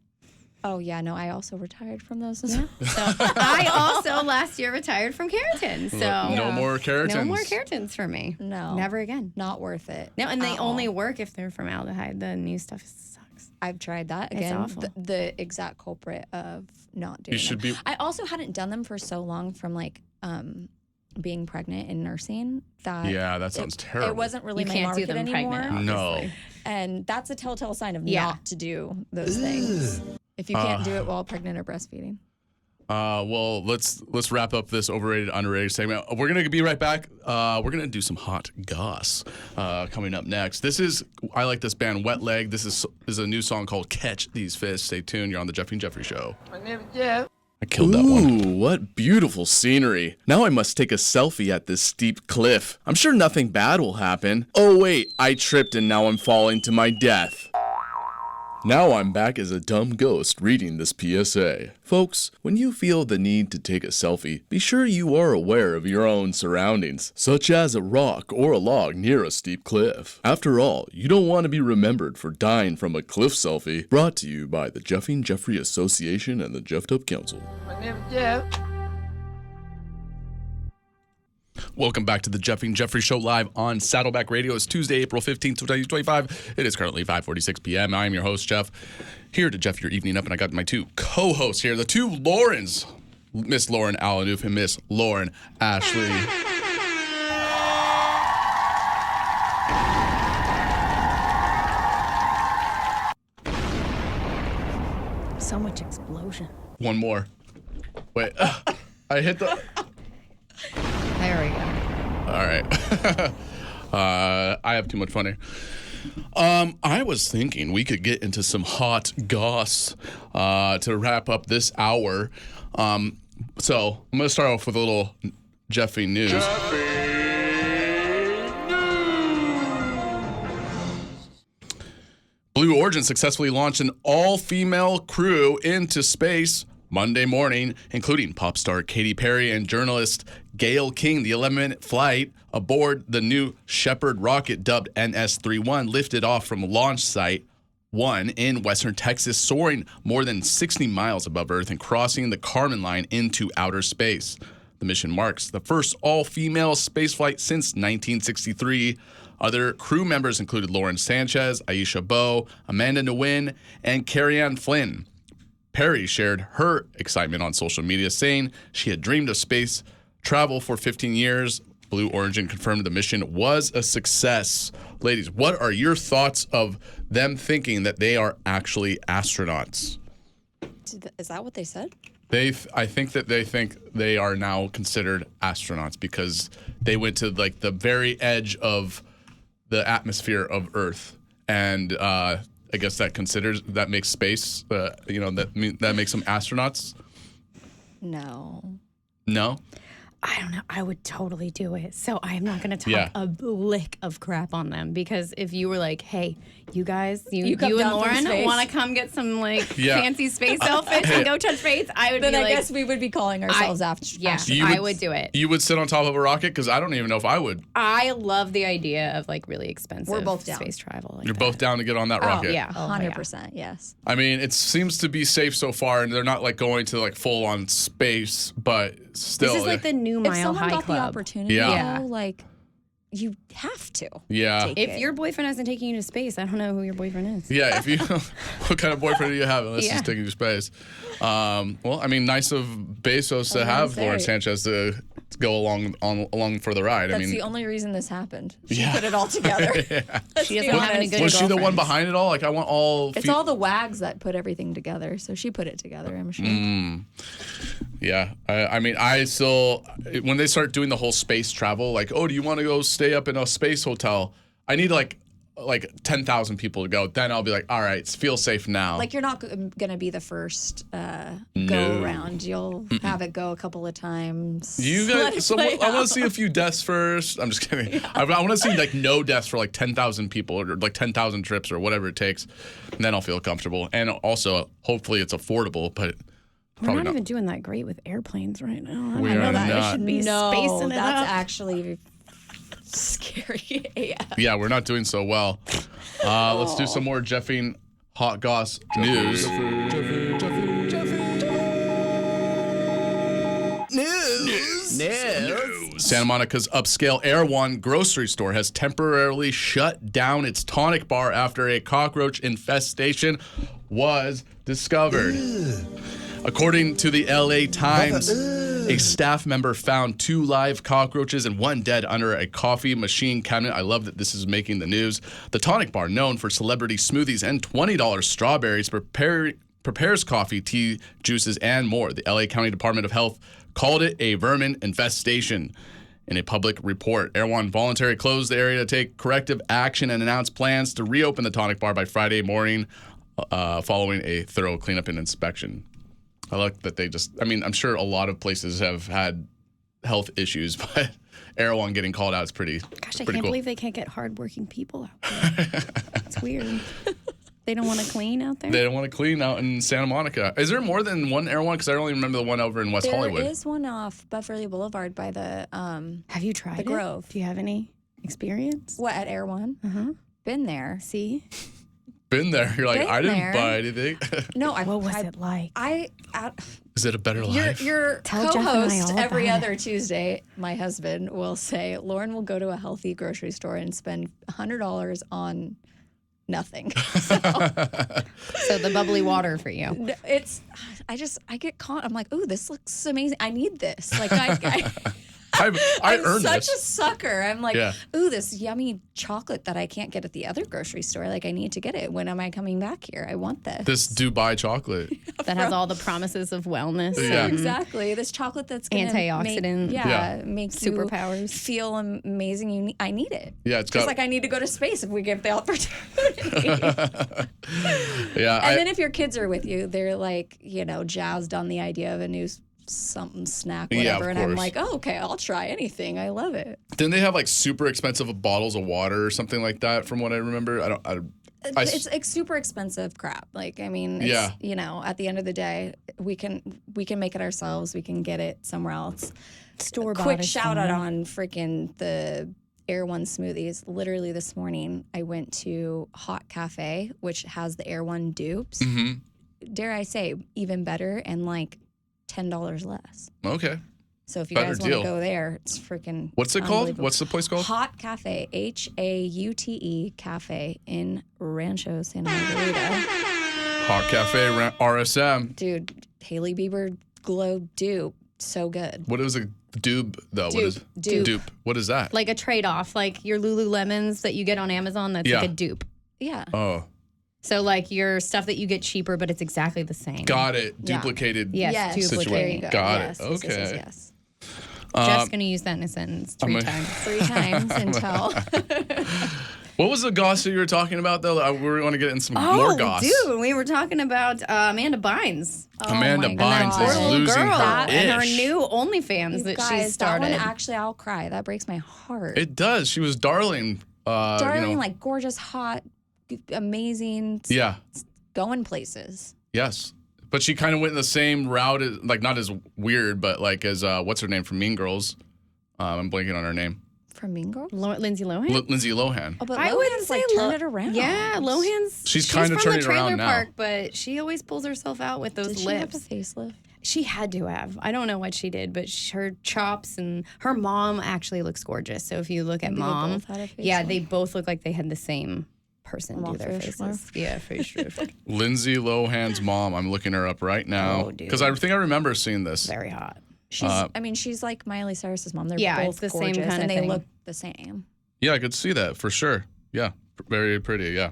Oh, yeah. No, I also retired from those as well. So I also last year retired from keratin. So No more keratins. no more keratins for me. No. Never again. Not worth it. No, and they at only all. work if they're formaldehyde. The new stuff sucks. I've tried that. It's Again, awful. the exact culprit of not doing You should them. be. I also hadn't done them for so long from like being pregnant and nursing that Yeah, that sounds terrible. it wasn't really You my can't do market them anymore. pregnant. No. obviously. And that's a telltale sign of Yeah. not to do those things. If you can't do it while pregnant or breastfeeding. Well, let's wrap up this overrated, underrated segment. We're gonna be right back. We're gonna do some hot goss coming up next. I like this band, Wet Leg. This is a new song called "Catch These Fists." Stay tuned. You're on the Jeffrey and Jeffrey Show. I killed that one. Ooh, what beautiful scenery. Now I must take a selfie at this steep cliff. I'm sure nothing bad will happen. Oh wait, I tripped and now I'm falling to my death. Now I'm back as a dumb ghost reading this PSA. Folks, when you feel the need to take a selfie, be sure you are aware of your own surroundings, such as a rock or a log near a steep cliff. After all, you don't want to be remembered for dying from a cliff selfie. Brought to you by the Jeffy and Jeffrey Association and the Jeffed Up Council. Welcome back to the Jeffy and Jeffrey Show live on Saddleback Radio. It's Tuesday, April 15th, 2025. It is currently 5:46 p.m. I am your host, Jeff, here to Jeff your evening up, and I got my two co-hosts here, the two Laurens, Miss Lauren Alanouf and Miss Lauren Ashley. So much explosion. One more. Wait, I hit the... There we go. All right. I have too much fun here. I was thinking we could get into some hot goss to wrap up this hour. So I'm going to start off with a little Jeffy news. Blue Origin successfully launched an all-female crew into space Monday morning, including pop star Katy Perry and journalist Gayle King. The 11-minute flight aboard the new Shepard rocket, dubbed NS-31, lifted off from Launch Site 1 in western Texas, soaring more than 60 miles above Earth and crossing the Kármán line into outer space. The mission marks the first all-female spaceflight since 1963. Other crew members included Lauren Sanchez, Aisha Bowe, Amanda Nguyen, and Carrie-Anne Flynn. Perry shared her excitement on social media, saying she had dreamed of space travel for 15 years. Blue Origin confirmed the mission was a success. Ladies, what are your thoughts of them thinking that they are actually astronauts? Is that what they said? I think that they think they are now considered astronauts because they went to like the very edge of the atmosphere of Earth, and I guess that makes space. That makes them astronauts. No. No. I don't know. I would totally do it. So I am not going to talk Yeah. a lick of crap on them because if you were like, hey, you guys, you come and down from Lauren space. want to come get some like Yeah. fancy space outfits and go touch base, I would Then be I like, guess we would be calling ourselves after. yeah, You I would do it. You would sit on top of a rocket? Because I don't even know if I would. I love the idea of like really expensive We're both down. space travel. Like You're that. both down to get on that rocket. Oh, yeah. 100%, yes. I mean, it seems to be safe so far, and they're not like going to like full on space, but still. This is like the new If Mile someone High got Club. the opportunity, Yeah. though, like, you have to. Yeah. take If it. your boyfriend hasn't taken you to space, I don't know who your boyfriend is. Yeah, if you, what kind of boyfriend do you have unless Yeah. he's taking you to space? Well, I mean, nice of Bezos to have say. Lauren Sanchez to go along for the ride. That's I mean, the only reason this happened. She Yeah. put it all together. Let's She be doesn't have any honest. good was she the one girlfriends. behind it all? Like, I want all. It's all the wags that put everything together, so she put it together, I'm sure. Yeah, I mean, I still when they start doing the whole space travel, like, oh, do you want to go stay up in a space hotel? I need like 10,000 people to go. Then I'll be like, all right, feel safe now. Like, you're not going to be the first No. go around. You'll have it go a couple of times. You Let guys, it so play I want out. to see a few deaths first. I'm just kidding. I want to see like no deaths for like 10,000 people or like 10,000 trips or whatever it takes, and then I'll feel comfortable. And also, hopefully, it's affordable, but We're probably not not. even doing that great with airplanes right now. We I know are that not. should be No, spacing it that's up. actually scary AF. Yeah, we're not doing so well. Let's do some more Jeffing Hot Goss news. Santa Monica's upscale Air One grocery store has temporarily shut down its tonic bar after a cockroach infestation was discovered. According to the LA Times, a staff member found 2 live cockroaches and 1 dead under a coffee machine cabinet. I love that this is making the news. The tonic bar, known for celebrity smoothies and $20 strawberries, prepares coffee, tea, juices, and more. The LA County Department of Health called it a vermin infestation. In a public report, Air One voluntarily closed the area to take corrective action and announced plans to reopen the tonic bar by Friday morning following a thorough cleanup and inspection. I like that they just, I mean, I'm sure a lot of places have had health issues, but Air One getting called out is pretty Gosh, I pretty can't cool. believe they can't get hardworking people out there. It's weird. They don't want to clean out there? They don't want to clean out in Santa Monica. Is there more than one Air One? Because I only remember the one over in West Hollywood. There is one off Beverly Boulevard by the Have you tried it? Grove. Do you have any experience? what at Air One? Uh-huh. Been there. See? Been there. You're like, Been I didn't there. buy anything. No, What was it like? Is it a better Your life? Tell Jeff and I co-host all every about other it. Tuesday, my husband will say, Lauren will go to a healthy grocery store and spend $100 on nothing. So the bubbly water for you. It's, I get caught. I'm like, ooh, this looks amazing. I need this. Like, I I'm earned such this. a sucker. I'm like, Yeah. ooh, this yummy chocolate that I can't get at the other grocery store. Like, I need to get it. When am I coming back here? I want this. This Dubai chocolate. That has all the promises of wellness. Yeah. and Exactly. This chocolate that's gonna Antioxidant. makes Superpowers. you feel amazing. I need it. Yeah, it's Just got. like I need to go to space if we get the opportunity. Yeah, And then if your kids are with you, they're like, jazzed on the idea of a new something snack, Yeah, whatever. of And I'm course. like, oh, okay, I'll try anything. I love it. Then they have like super expensive bottles of water or something like that. From what I remember, It's like super expensive crap. Like, I mean, it's, Yeah. at the end of the day, we can make it ourselves. We can get it somewhere else. Store bought Quick is shout out fine. on freaking the Air One smoothies. Literally this morning, I went to Hot Cafe, which has the Air One dupes. Mm-hmm. Dare I say, even better and like $10 less. Okay. So if you Better guys want to deal. go there, it's freaking. What's it called? unbelievable. What's the place called? Hot Cafe, HAUTE Cafe in Rancho Santa Margarita. Hot Cafe RSM. Dude, Hailey Bieber Glow Dupe, so good. What is a dupe though? What is Dupe. What is that? Like a trade-off, like your Lululemons that you get on Amazon, that's Yeah. like a dupe. Yeah. Oh, So like your stuff that you get cheaper, but it's exactly the same. got it. Yeah. Duplicated. Yes, There duplicate. you go. Got it. Yes, yes, yes, Okay. yes. Jeff's gonna use that in a sentence 3 I'm times. 3 times until. What was the goss that you were talking about, though? We want to get in some more goss. Dude, we were talking about Amanda Bynes. Amanda Bynes Poor is little losing girl her and her ish. new OnlyFans You that guys, she started. That one actually, I'll cry. That breaks my heart. It does. She was darling. Darling, like gorgeous, hot, amazing. Yeah. Going places. Yes. But she kind of went in the same route, like not as weird, but like as, what's her name from Mean Girls? I'm blanking on her name. From Mean Girls? Lindsay Lohan? Lindsay Lohan. Oh, but I Lohan's wouldn't say turned it around. Yeah, Lohan's. She's kinda from turning the it around trailer now. park, but she always pulls herself out with those Did she lips. have a facelift? She had to have. I don't know what she did, but her chops and her mom actually looks gorgeous. So if you look at Maybe they mom, both had a yeah, facelift? they both look like they had the same person do Well, their for sure. faces. Yeah, for sure. Lindsay Lohan's mom. I'm looking her up right now Oh, dude. because I think I remember seeing this. Very hot. She's. I mean, she's like Miley Cyrus's mom. They're Yeah, both it's the same gorgeous, kinda and they thing. look the same. Yeah, I could see that for sure. Yeah, very pretty. Yeah.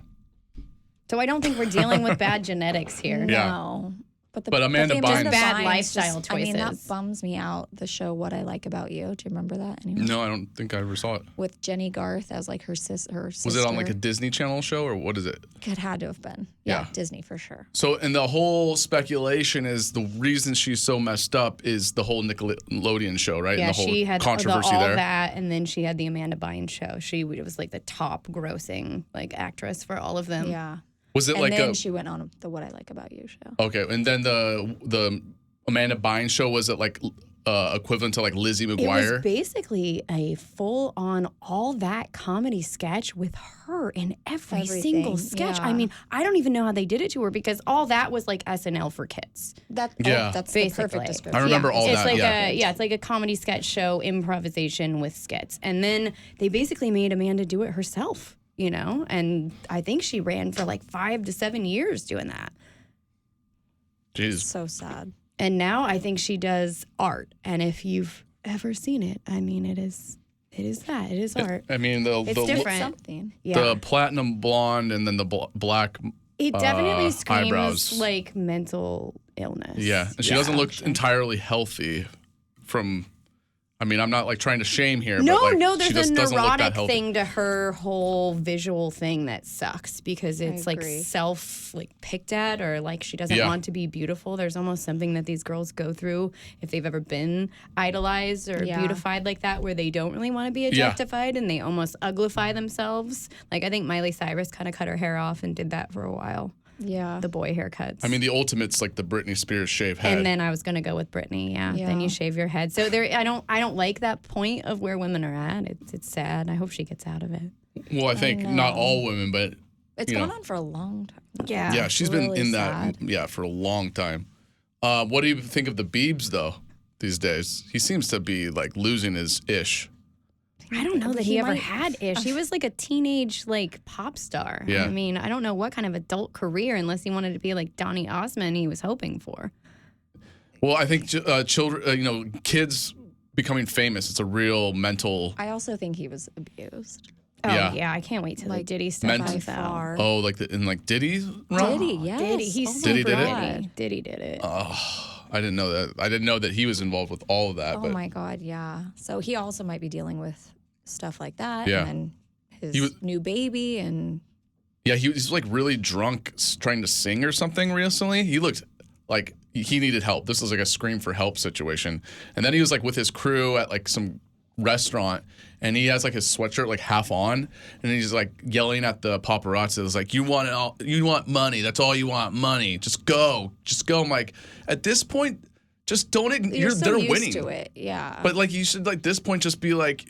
So I don't think we're dealing with bad genetics here. Yeah. No. But Amanda the Bynes- Bad Bynes lifestyle I mean, that choices. bums me out. The show What I Like About You. Do you remember that? Anyone? No, I don't think I ever saw it. With Jenny Garth as like her sister. Was it on like a Disney Channel show or what is it? It had to have been. Yeah. Disney for sure. So, and the whole speculation is the reason she's so messed up is the whole Nickelodeon show, right? Yeah, and the whole she had controversy all there. that, and then she had the Amanda Bynes show. She was like the top grossing like actress for all of them. Yeah. Was it And like then a she went on the What I Like About You show. okay? And then the Amanda Bynes show, was it like equivalent to like Lizzie It McGuire? was basically a full-on all that comedy sketch with her in every single Everything, sketch. yeah. I mean, I don't even know how they did it to her because all that was like SNL for kids. That's the Basically. perfect description. I remember all it's that. Like Yeah. it's like a comedy sketch show, improvisation with skits. And then they basically made Amanda do it herself, you know? And I think she ran for like 5 to 7 years doing that. Jeez. So sad. And now I think she does art. And if you've ever seen it, I mean, it is that. It is art. I mean, It's the different. Something. Yeah. the platinum blonde and then the black. It definitely screams eyebrows. like mental illness. Yeah, and she doesn't look entirely healthy. From, I mean, I'm not like trying to shame here. No, but, like, no, she there's just a doesn't look that neurotic healthy. thing to her whole visual thing that sucks because it's like agree. self like picked at or like she doesn't Yeah. want to be beautiful. There's almost something that these girls go through if they've ever been idolized or Yeah. beautified like that where they don't really want to be objectified and they almost uglify themselves. Like I think Miley Cyrus kind of cut her hair off and did that for a while. Yeah. The boy haircuts. I mean, the ultimate's like the Britney Spears shave head. And then I was gonna go with Britney. Yeah. Then Yeah. you shave your head. So there, I don't like that point of where women are at. It's sad. I hope she gets out of it. well, I think not all women, but It's you gone know. on for a long time. Yeah. yeah, she's been really in that sad. for a long time. What do you think of the Biebs though these days? He seems to be like losing his ish. I don't know that He he ever might- had ish. He was like a teenage like pop star. Yeah. I mean, I don't know what kind of adult career unless he wanted to be like Donny Osmond he was hoping for. Well, I think children, kids becoming famous. It's a real mental. I also think he was abused. Oh Yeah. yeah, I can't wait till the Like, Diddy stuff Mental- By comes out. far. Oh, like in like Diddy's realm? Diddy, yes. Diddy, he's Oh my Diddy super did it? God. Diddy did it. Oh, I didn't know that. I didn't know that he was involved with all of that. Oh but my God, yeah. So he also might be dealing with stuff like that. Yeah. And his He was- new baby and yeah, he was like really drunk trying to sing or something recently. He looked like he needed help. This was like a scream for help situation. And then he was like with his crew at like some restaurant and he has like his sweatshirt like half on and he's like yelling at the paparazzi. It's like, you want money. That's all you want, money. Just go. I'm like, at this point, just don't you're so they're used winning. to it. Yeah. But like you should like this point just be like,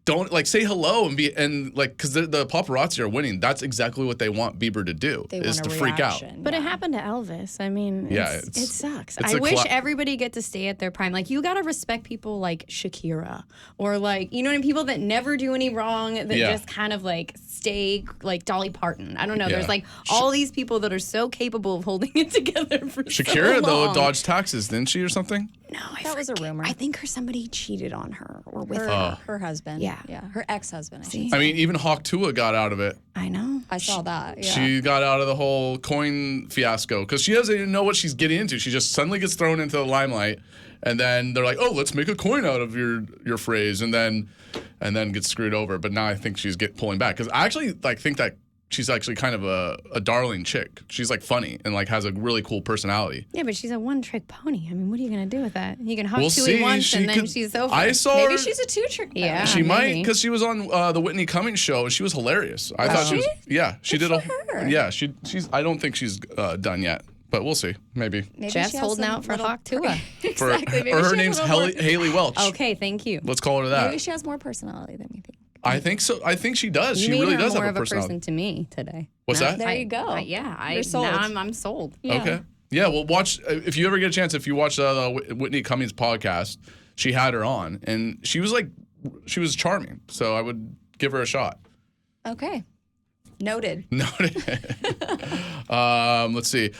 don't like say hello and like because the paparazzi are winning. That's exactly what they want Bieber to do they is want to a freak out. reaction. But it yeah. happened to Elvis. I mean, Yeah, it sucks. it's I a wish everybody get to stay at their prime. Like, you got to respect people like Shakira or like, you know what I mean? People that never do any wrong, that Yeah. just kind of like stay like Dolly Parton. I don't know. Yeah. There's like all these people that are so capable of holding it together for Shakira so though long. dodged taxes, didn't she, or something? No, That was a rumor. I think somebody cheated on her or with her, her. her husband. Yeah. Yeah. Her ex-husband. I should See? say. I mean, even Hawk Tua got out of it. I know. I saw that. Yeah. She got out of the whole coin fiasco because she doesn't even know what she's getting into. She just suddenly gets thrown into the limelight, and then they're like, oh, let's make a coin out of your phrase, and then get screwed over. But now I think she's pulling back because I actually think that she's actually kind of a darling chick. She's like funny and like has a really cool personality. Yeah, but she's a one-trick pony. I mean, what are you gonna do with that? You can hug We'll Tui see. once She and then could- she's over. I saw Maybe her. she's a two-trick pony. Yeah. She might maybe. because she was on the Whitney Cummings show and she was hilarious. I thought she was. Yeah, she did a. her. Yeah, she's. I don't think she's done yet, but we'll see. Maybe. Maybe Jeff's she has holding some out for little- Hawk Tua. For, Exactly. Maybe or she her has a name's little more- Haley Welch. Okay, thank you. Let's call her that. Maybe she has more personality than we think. I think so. I think she does. You She made really her does more have of a a personality. person to me today. What's that? There you go. You're sold. Now I'm sold. Yeah. Okay. Yeah. Well, watch if you ever get a chance. If you watch the Whitney Cummings podcast, she had her on, and she was charming. So I would give her a shot. Okay. Noted. Let's see.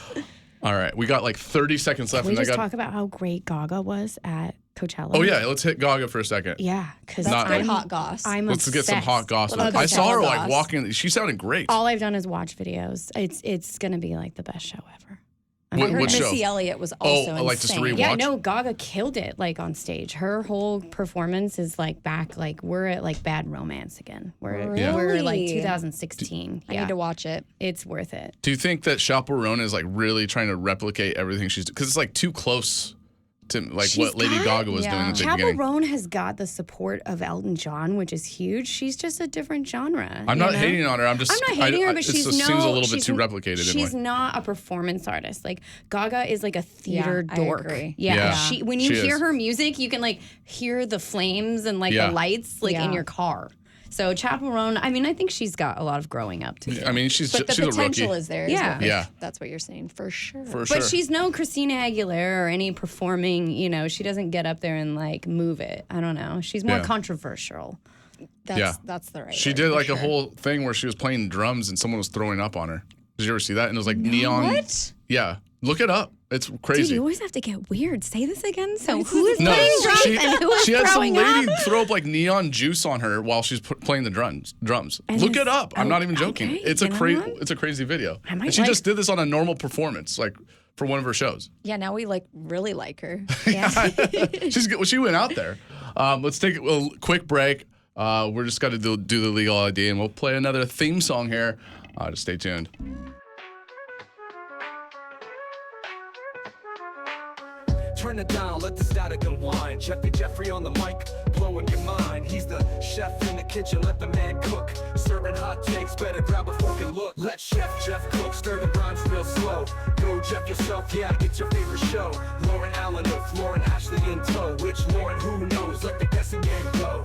All right, we got like 30 seconds left, Can we and just I got. talk about how great Gaga was at Coachella? Oh yeah, let's hit Gaga for a second. Yeah, because Not- Good hot goss. I'm Let's get some obsessed. hot gossip. Little I saw her Coachella like goss. walking. She sounded great. All I've done is watch videos. It's gonna be like the best show ever. I What- heard what show? Missy Elliott was also I like to insane. rewatch. Yeah, no, Gaga killed it like on stage. Her whole performance is like back, like we're at like Bad Romance again. We're like Really? 2016. I Yeah, need to watch it. it's worth it. Do you think that Chaperone is like really trying to replicate everything she's because it's like too close to like She's what Lady got- Gaga was doing yeah. at the beginning? Chaperone has got the support of Elton John, which is huge. She's just a different genre. I'm not hating on her. I'm just. I'm not hating her, but it she's just no. seems a little bit she's- too replicated. She's in a way. not a performance artist. Like Gaga is like a theater I dork. agree. Yeah, Yeah. when you She hear is. her music, you can like hear the flames and like Yeah. the lights like in Yeah. your car. So Chaperone, I mean, I think she's got a lot of growing up to do. I mean, she's But the she's a potential rookie. is there. Yeah. Yeah. That's what you're saying for sure. For sure. But she's no Christina Aguilera or any performing, she doesn't get up there and like move it. I don't know. She's more Yeah. controversial. That's the right She word, did for like sure. a whole thing where she was playing drums and someone was throwing up on her. Did you ever see that? And it was like neon. What? Yeah, look it up. It's Dude, crazy. you always have to get weird. Say this again. So who is No, playing drums she, and who is she had some throwing lady up? throw up like neon juice on her while she's playing the drums. And Look it's- it up. I'm not even joking. okay, It's you a know crazy. what? It's a crazy video. I might And she like- just did this on a normal performance, like for one of her shows. Yeah, now we like really like her. She's good. Well, she went out there. Let's take a quick break. We're just got to do the legal ID, and we'll play another theme song here. Just stay tuned. Turn it down, let the static unwind. Jeffrey on the mic, blowing your mind. He's the chef in the kitchen, let the man cook. Serving hot takes, better grab a fork and look. Let Jeff cook, stir the rhymes real slow. Go Jeff yourself, yeah, it's your favorite show. Lauren Alanouf, Lauren Ashley in tow. Which Lauren, who knows? Let the guessing game go.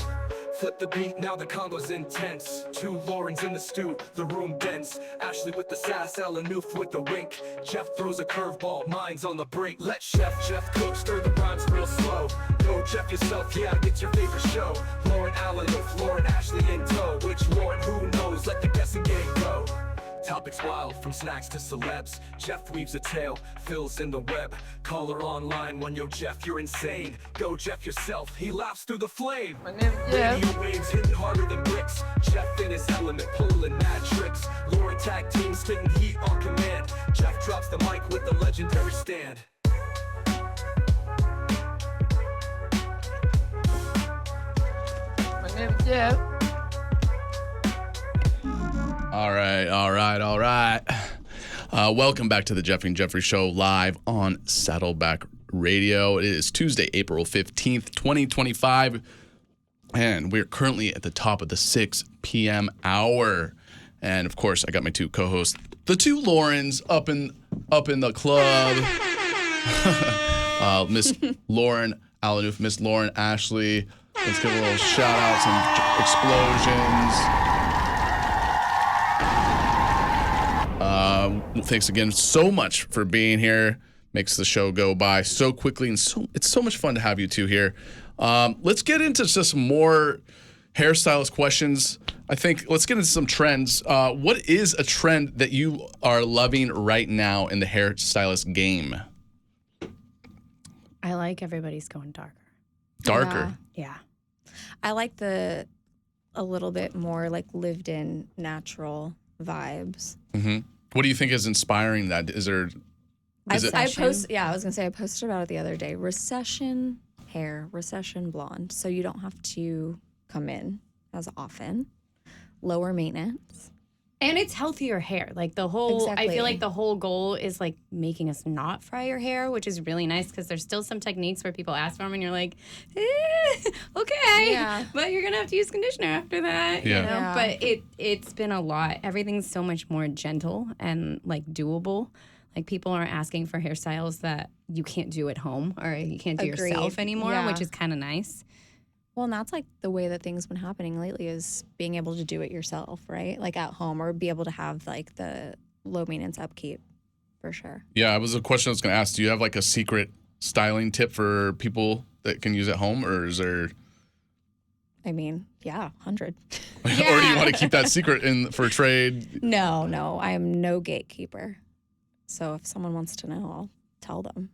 Flip the beat, now the congo's intense. Two Laurens in the stew, the room dense. Ashley with the sass, Alanouf with the wink. Jeff throws a curveball, mine's on the brink. Let Jeff cook, stir the rhymes real slow. Go Jeff yourself, yeah, it's your favorite show. Lauren Alanouf, Lauren Ashley in tow. Which Lauren, who knows? Let the guessing game go. Topics wild, from snacks to celebs. Jeff weaves a tale, fills in the web. Call her online when yo Jeff, you're insane. Go Jeff yourself, he laughs through the flame. Radio waves hitting harder than bricks. Jeff in his element, pulling mad tricks. Lauren tag team spitting heat on command. Jeff drops the mic with the legendary stand. All right. Welcome back to the Jeffrey and Jeffrey Show live on Saddleback Radio. It is Tuesday, April 15th, 2025, and we're currently at the top of the 6 p.m. hour. And of course, I got my two co-hosts, the two Laurens, up in the club. Miss Lauren Alanouf, Miss Lauren Ashley. Let's give a little shout out, some explosions. Thanks again so much for being here. Makes the show go by so quickly, and it's so much fun to have you two here. Let's get into just more hairstylist questions. I think let's get into some trends. What is a trend that you are loving right now in the hairstylist game? I like everybody's going darker. Darker. Yeah. I like a little bit more like lived in natural vibes. Mm-hmm. What do you think is inspiring that? Is there I Is it- posted about it the other day. Recession hair, recession blonde. So you don't have to come in as often. Lower maintenance. And it's healthier hair. Like the whole, I Exactly. feel like the whole goal is like making us not fry your hair, which is really nice because there's still some techniques where people ask for them and you're like, okay, Yeah. but you're gonna have to use conditioner after that. Yeah. You know? Yeah. But it's been a lot. Everything's so much more gentle and like doable. Like people aren't asking for hairstyles that you can't do at home or you can't do Agreed. yourself anymore, Yeah. which is kind of nice. Well, and that's like the way that things been happening lately is being able to do it yourself, right? Like at home, or be able to have like the low maintenance upkeep, for sure. Yeah, it was a question I was going to ask. Do you have like a secret styling tip for people that can use at home, or is there? I mean, yeah, 100. Or do you want to keep that secret in for trade? No, I am no gatekeeper. So if someone wants to know, I'll tell them.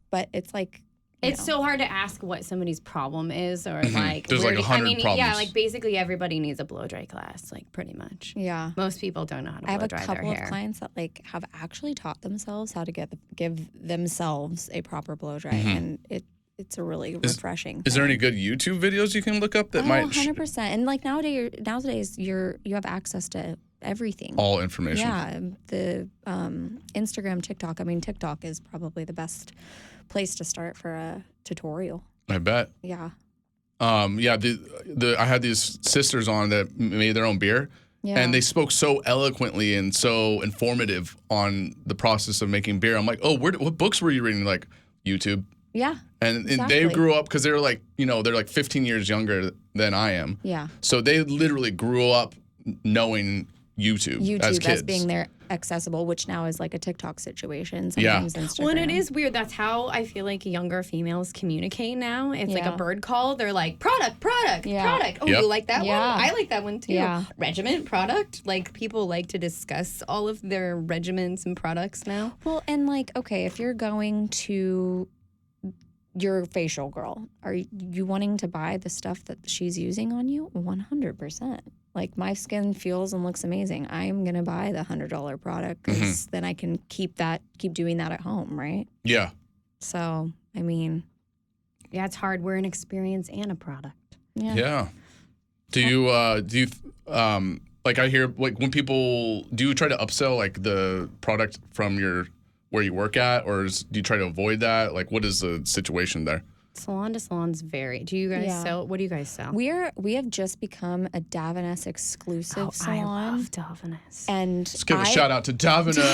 But it's like, It's so hard to ask what somebody's problem is, or like There's where like do- 100 Yeah, problems. like basically everybody needs a blow dry class, like pretty much. yeah. Most people don't know how to I have blow a dry their couple of hair. clients that like have actually taught themselves how to give themselves a proper blow dry, and it's a really refreshing. Is there any good YouTube videos you can look up that might 100%. And like nowadays you have access to everything. all information? Yeah, the Instagram, TikTok. I mean, TikTok is probably the best place to start for a tutorial. I bet. Yeah. Yeah, I had these sisters on that made their own beer, Yeah. and they spoke so eloquently and so informative on the process of making beer. I'm like, oh, what books were you reading? Like YouTube. Yeah. And they Exactly. grew up because they're like, they're like 15 years younger than I am. Yeah. So they literally grew up knowing YouTube as kids. as being there accessible, which now is like a TikTok situation. Yeah. Sometimes Instagram. Well, and it is weird. That's how I feel like younger females communicate now. It's like Yeah. a bird call. They're like, product. Yeah. Oh, Yep. you like that Yeah. one? I like that one too. Yeah. Regiment, product. Like people like to discuss all of their regiments and products now. Well, and like, okay, if you're going to your facial girl, are you wanting to buy the stuff that she's using on you? 100%. Like my skin feels and looks amazing. I'm gonna buy the $100 product because then I can keep doing that at home, right? Yeah. So I mean, Yeah, it's hard. We're an experience and a product. yeah. Yeah. Do you like I hear like when people do you try to upsell like the product from where you work at, or do you try to avoid that? Like what is the situation there? Salon to salons vary. Do you guys Yeah. sell? What do you guys sell? We have just become a Davines exclusive I salon. love Davines. And Let's give a shout out to Davines.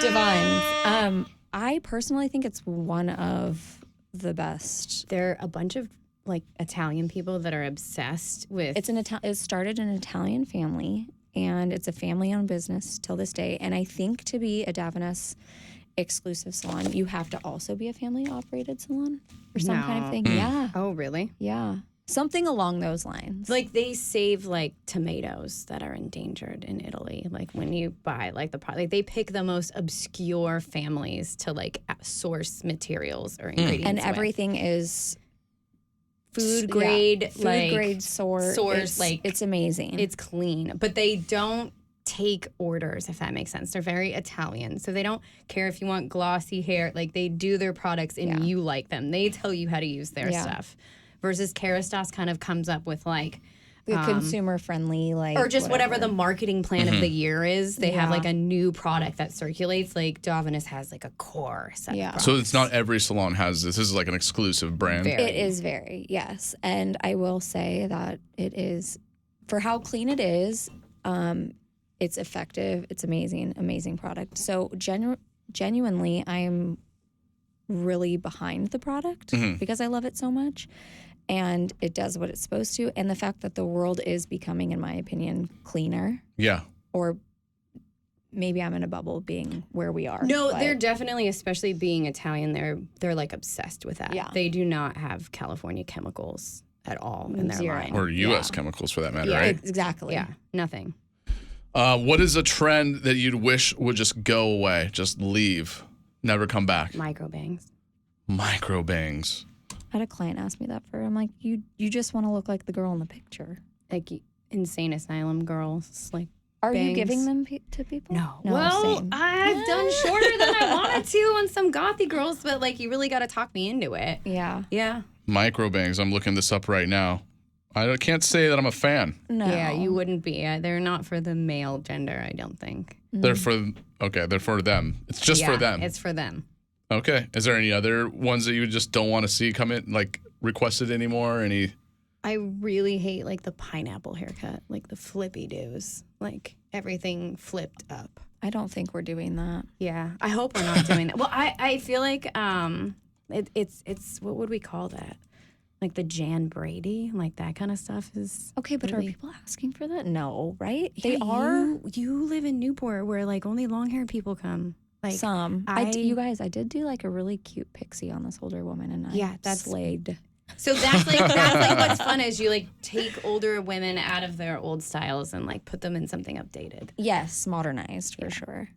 Divines. I personally think it's one of the best. There are a bunch of like Italian people that are obsessed with. It started an Italian family, and it's a family-owned business till this day. And I think to be a Davines exclusive salon, you have to also be a family-operated salon or some kind of thing. Yeah, Oh, really? yeah, something along those lines. Like they save like tomatoes that are endangered in Italy. Like when you buy like the product, like they pick the most obscure families to like source materials or ingredients. and with. everything is food grade, yeah, food like grade source. like It's amazing. it's clean, but they don't take orders, if that makes sense. They're very Italian, so they don't care if you want glossy hair. Like they do their products and you like them. They tell you how to use their Yeah. stuff. Versus Kerastase kind of comes up with like the consumer friendly, like or just whatever the marketing plan of the year is. They have Yeah. like a new product that circulates. Like Davines has like a core set. Yeah. Of So it's not every salon has this. This is like an exclusive brand. Very. It is very, yes. And I will say that it is, for how clean it is, it's effective. It's amazing product. So genuinely, I'm really behind the product because I love it so much. And it does what it's supposed to. And the fact that the world is becoming, in my opinion, cleaner, Yeah. or maybe I'm in a bubble being where we are. No, but they're definitely, especially being Italian, they're like obsessed with that. Yeah. They do not have California chemicals at all in their Zero. line. Or U.S. chemicals for that matter, Yeah. right? Exactly. Yeah, nothing. What is a trend that you'd wish would just go away, just leave, never come back? Micro bangs. Micro bangs. I had a client ask me that I'm like, you just want to look like the girl in the picture. Like insane asylum girls. Like Are you bangs. giving them to people? No. Well, same. I've done shorter than I wanted to on some gothy girls, but like you really got to talk me into it. Yeah. Yeah. Micro bangs. I'm looking this up right now. I can't say that I'm a fan. No. Yeah, you wouldn't be. They're not for the male gender, I don't think. They're for them. It's just for them. It's for them. Okay. Is there any other ones that you just don't want to see come in, like requested anymore? Any? I really hate like the pineapple haircut, like the flippy doos, like everything flipped up. I don't think we're doing that. Yeah, I hope we're not doing that. Well, I feel like it's what would we call that? Like the Jan Brady, like that kind of stuff is Okay, but really- are people asking for that? No, right? Yeah, They are. You live in Newport, where like only long-haired people come. Like Some. You guys, I did do like a really cute pixie on this older woman, and that's slayed. So that's like what's fun is you like take older women out of their old styles and like put them in something updated. Yes, modernized for sure.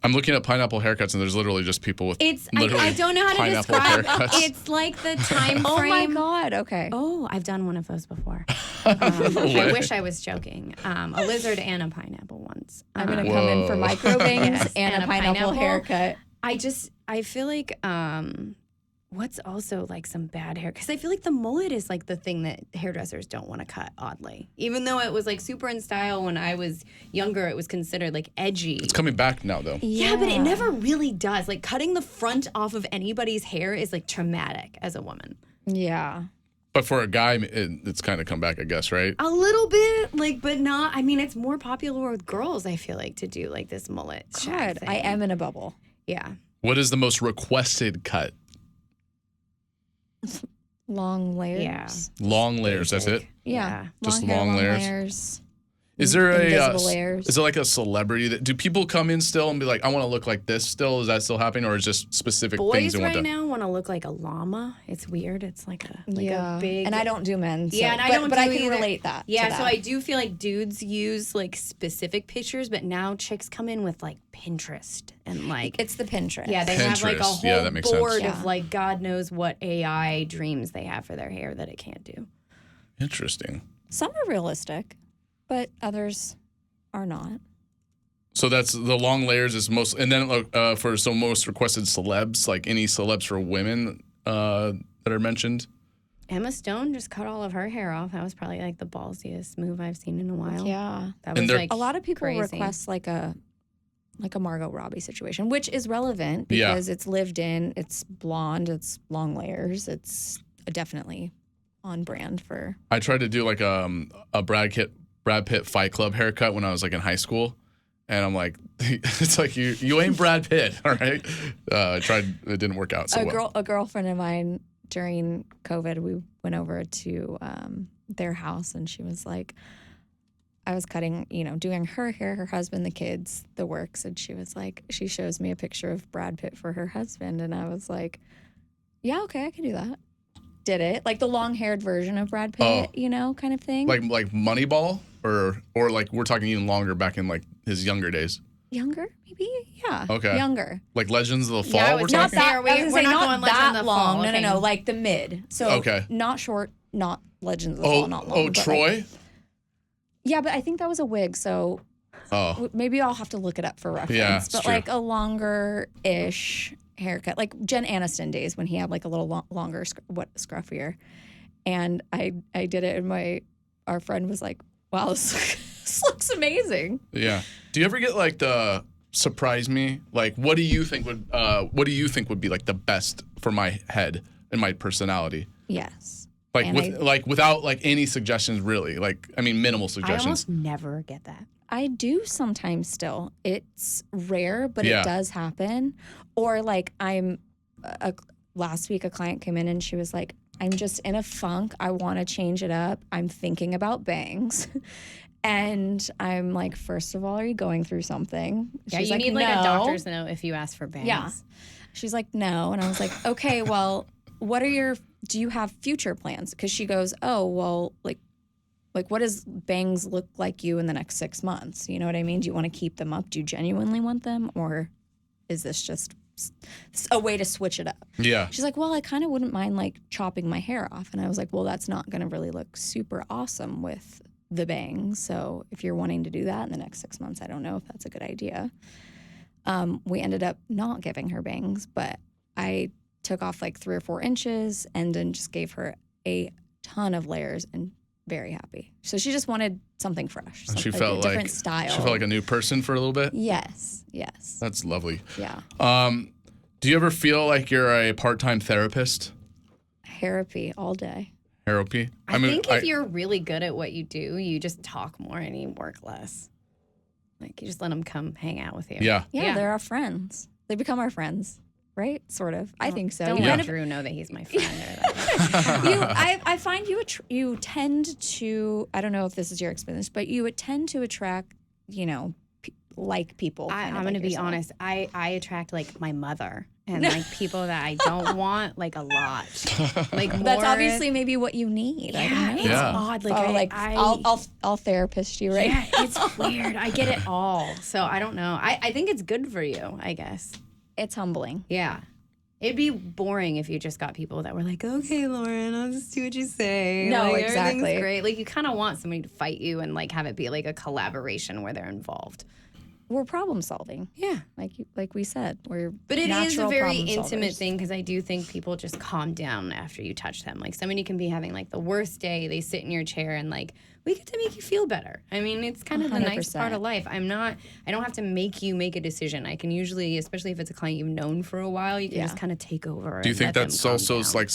I'm looking at pineapple haircuts, and there's literally just people with. It's literally I don't know how to pineapple describe. haircuts. It's like the time frame. Oh my god. Okay. Oh, I've done one of those before. way. I wish I was joking. A lizard and a pineapple once. I'm gonna come in for Whoa. micro bangs Yes, and a pineapple haircut. I feel like what's also like some bad hair, because I feel like the mullet is like the thing that hairdressers don't want to cut, oddly, even though it was like super in style when I was younger. It was considered like edgy. It's coming back now, though. Yeah, but it never really does. Like cutting the front off of anybody's hair is like traumatic as a woman. Yeah. But for a guy, it's kind of come back, I guess, right? A little bit, like, but not. I mean, it's more popular with girls, I feel like, to do like this mullet. shag God, I thing. am in a bubble. Yeah. What is the most requested cut? Long layers. Yeah. Long layers. That's it. Yeah. Just hair, long layers? layers. Is there Invisible layers. Is it like a celebrity that do people come in still and be like, I want to look like this still? Is that still happening, or is just specific things Boys they want right to? now want to look like a llama. It's weird. It's like a Yeah. a big. And I don't do men. So, Yeah, and I but, don't But do I can either. relate that. Yeah, to so that. I do feel like dudes use like specific pictures, but now chicks come in with like Pinterest and like It's the Pinterest. yeah, they have like a Pinterest. Yeah, whole that makes sense. board Yeah. of like God knows what AI dreams they have for their hair that it can't do. Interesting. Some are realistic, but others are not. So that's the long layers is most, and then for some most requested celebs, like any celebs for women that are mentioned. Emma Stone just cut all of her hair off. That was probably like the ballsiest move I've seen in a while. Yeah. That And was they're- like A lot of people crazy. request like a Margot Robbie situation, which is relevant Yeah. because it's lived in, it's blonde, it's long layers, it's definitely on brand for. I tried to do like a Brad Pitt Fight Club haircut when I was like in high school, and I'm like, it's like you ain't Brad Pitt, all right. I tried, it didn't work out so well. A girlfriend of mine during COVID, we went over to their house, and she was like, I was cutting, doing her hair, her husband, the kids, the works, and she was like, she shows me a picture of Brad Pitt for her husband, and I was like, yeah, okay, I can do that. Did it like the long-haired version of Brad Pitt, kind of thing. Like Moneyball, or like we're talking even longer back in like his younger days. Younger, maybe, yeah. Okay. Younger. Like Legends of the Fall. Yeah, I we're was talking. not that. I was gonna We're say not not going Legend that of the long. Fall, okay. No, like the mid. So Okay. not short, not Legends of the Fall, not long. Oh, but, like- Troy. yeah, but I think that was a wig, so Oh, maybe I'll have to look it up for reference. Yeah, it's but true. like a longer-ish haircut, like Jen Aniston days when he had like a little longer, scruffier. And I did it, and our friend was like, "Wow, this looks amazing." yeah. Do you ever get like the surprise me? Like, what do you think would be like the best for my head and my personality? Yes. Like And without like any suggestions really. Like I mean minimal I suggestions. almost never get that. I do sometimes still. It's rare, but Yeah. it does happen. Or like last week a client came in and she was like, I'm just in a funk. I want to change it up. I'm thinking about bangs. And I'm like, first of all, are you going through something? Yeah, She's you like, need like a "No." doctor's note if you ask for bangs. Yeah. She's like, no. And I was like, okay, well, do you have future plans? Because she goes, oh, well, like what does bangs look like you in the next 6 months? You know what I mean? Do you want to keep them up? Do you genuinely want them? Or is this just a way to switch it up? Yeah. She's like, well, I kind of wouldn't mind like chopping my hair off. And I was like, well, that's not going to really look super awesome with the bangs. So if you're wanting to do that in the next 6 months, I don't know if that's a good idea. We ended up not giving her bangs, but I took off like 3 or 4 inches and then just gave her a ton of layers and very happy. So she just wanted something fresh. She like felt a different style. She felt like a new person for a little bit. Yes. That's lovely. Yeah. Do you ever feel like you're a part-time therapist? Therapy all day. Therapy? I think if you're really good at what you do, you just talk more and you work less. Like, you just let them come hang out with you. Yeah. Yeah, they're our friends. They become our friends, right? Sort of. I think so. Don't You let kind of- Drew know that he's my friend. Or that. I find you tend to, I don't know if this is your experience, but you would tend to attract, like people. I'm like going to be yourself. honest. I attract like my mother and like people that I don't want like a lot. Like more, That's obviously maybe what you need. I don't know. It's Yeah. odd. I'll therapist you, right? Yeah, it's weird. I get it all. So I don't know. I think it's good for you, I guess. It's humbling. Yeah. It'd be boring if you just got people that were like, okay, Lauren, I'll just do what you say. No, like, exactly. Everything's great. Like, you kind of want somebody to fight you and like have it be like a collaboration where they're involved. We're problem solving. Yeah. Like we said, we're But it is a natural very problem intimate solvers. thing because I do think people just calm down after you touch them. Like, somebody can be having like the worst day. They sit in your chair and like, we get to make you feel better. I mean, it's kind of the nice 100%. part of life. I don't have to make you make a decision. I can usually, especially if it's a client you've known for a while, you can just kind of take over. Do you and think let them that's calm also down. like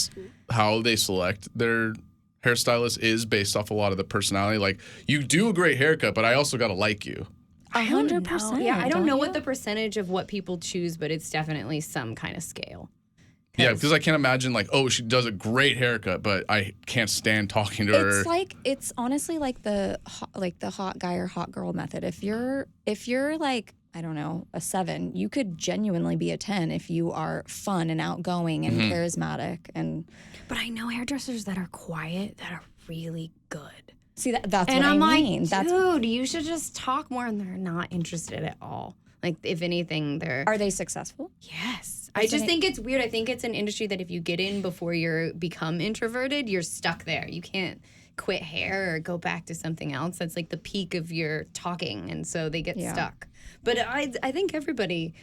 how they select their hairstylist is based off a lot of the personality? Like, you do a great haircut, but I also got to like you. 100%. Yeah, I don't know you? what the percentage of what people choose, but it's definitely some kind of scale. Yeah, because I can't imagine like, oh, she does a great haircut, but I can't stand talking to her. It's honestly like the hot guy or hot girl method. If you're like, I don't know, a 7, you could genuinely be a 10 if you are fun and outgoing and charismatic But I know hairdressers that are quiet that are really good. see that's And what I'm I like, mean. dude, you should just talk more, and they're not interested at all. Like, if anything, they're Are they successful? yes. I just think it's weird. I think it's an industry that if you get in before you become introverted, you're stuck there. You can't quit hair or go back to something else. That's like the peak of your talking, and so they get stuck. But I think everybody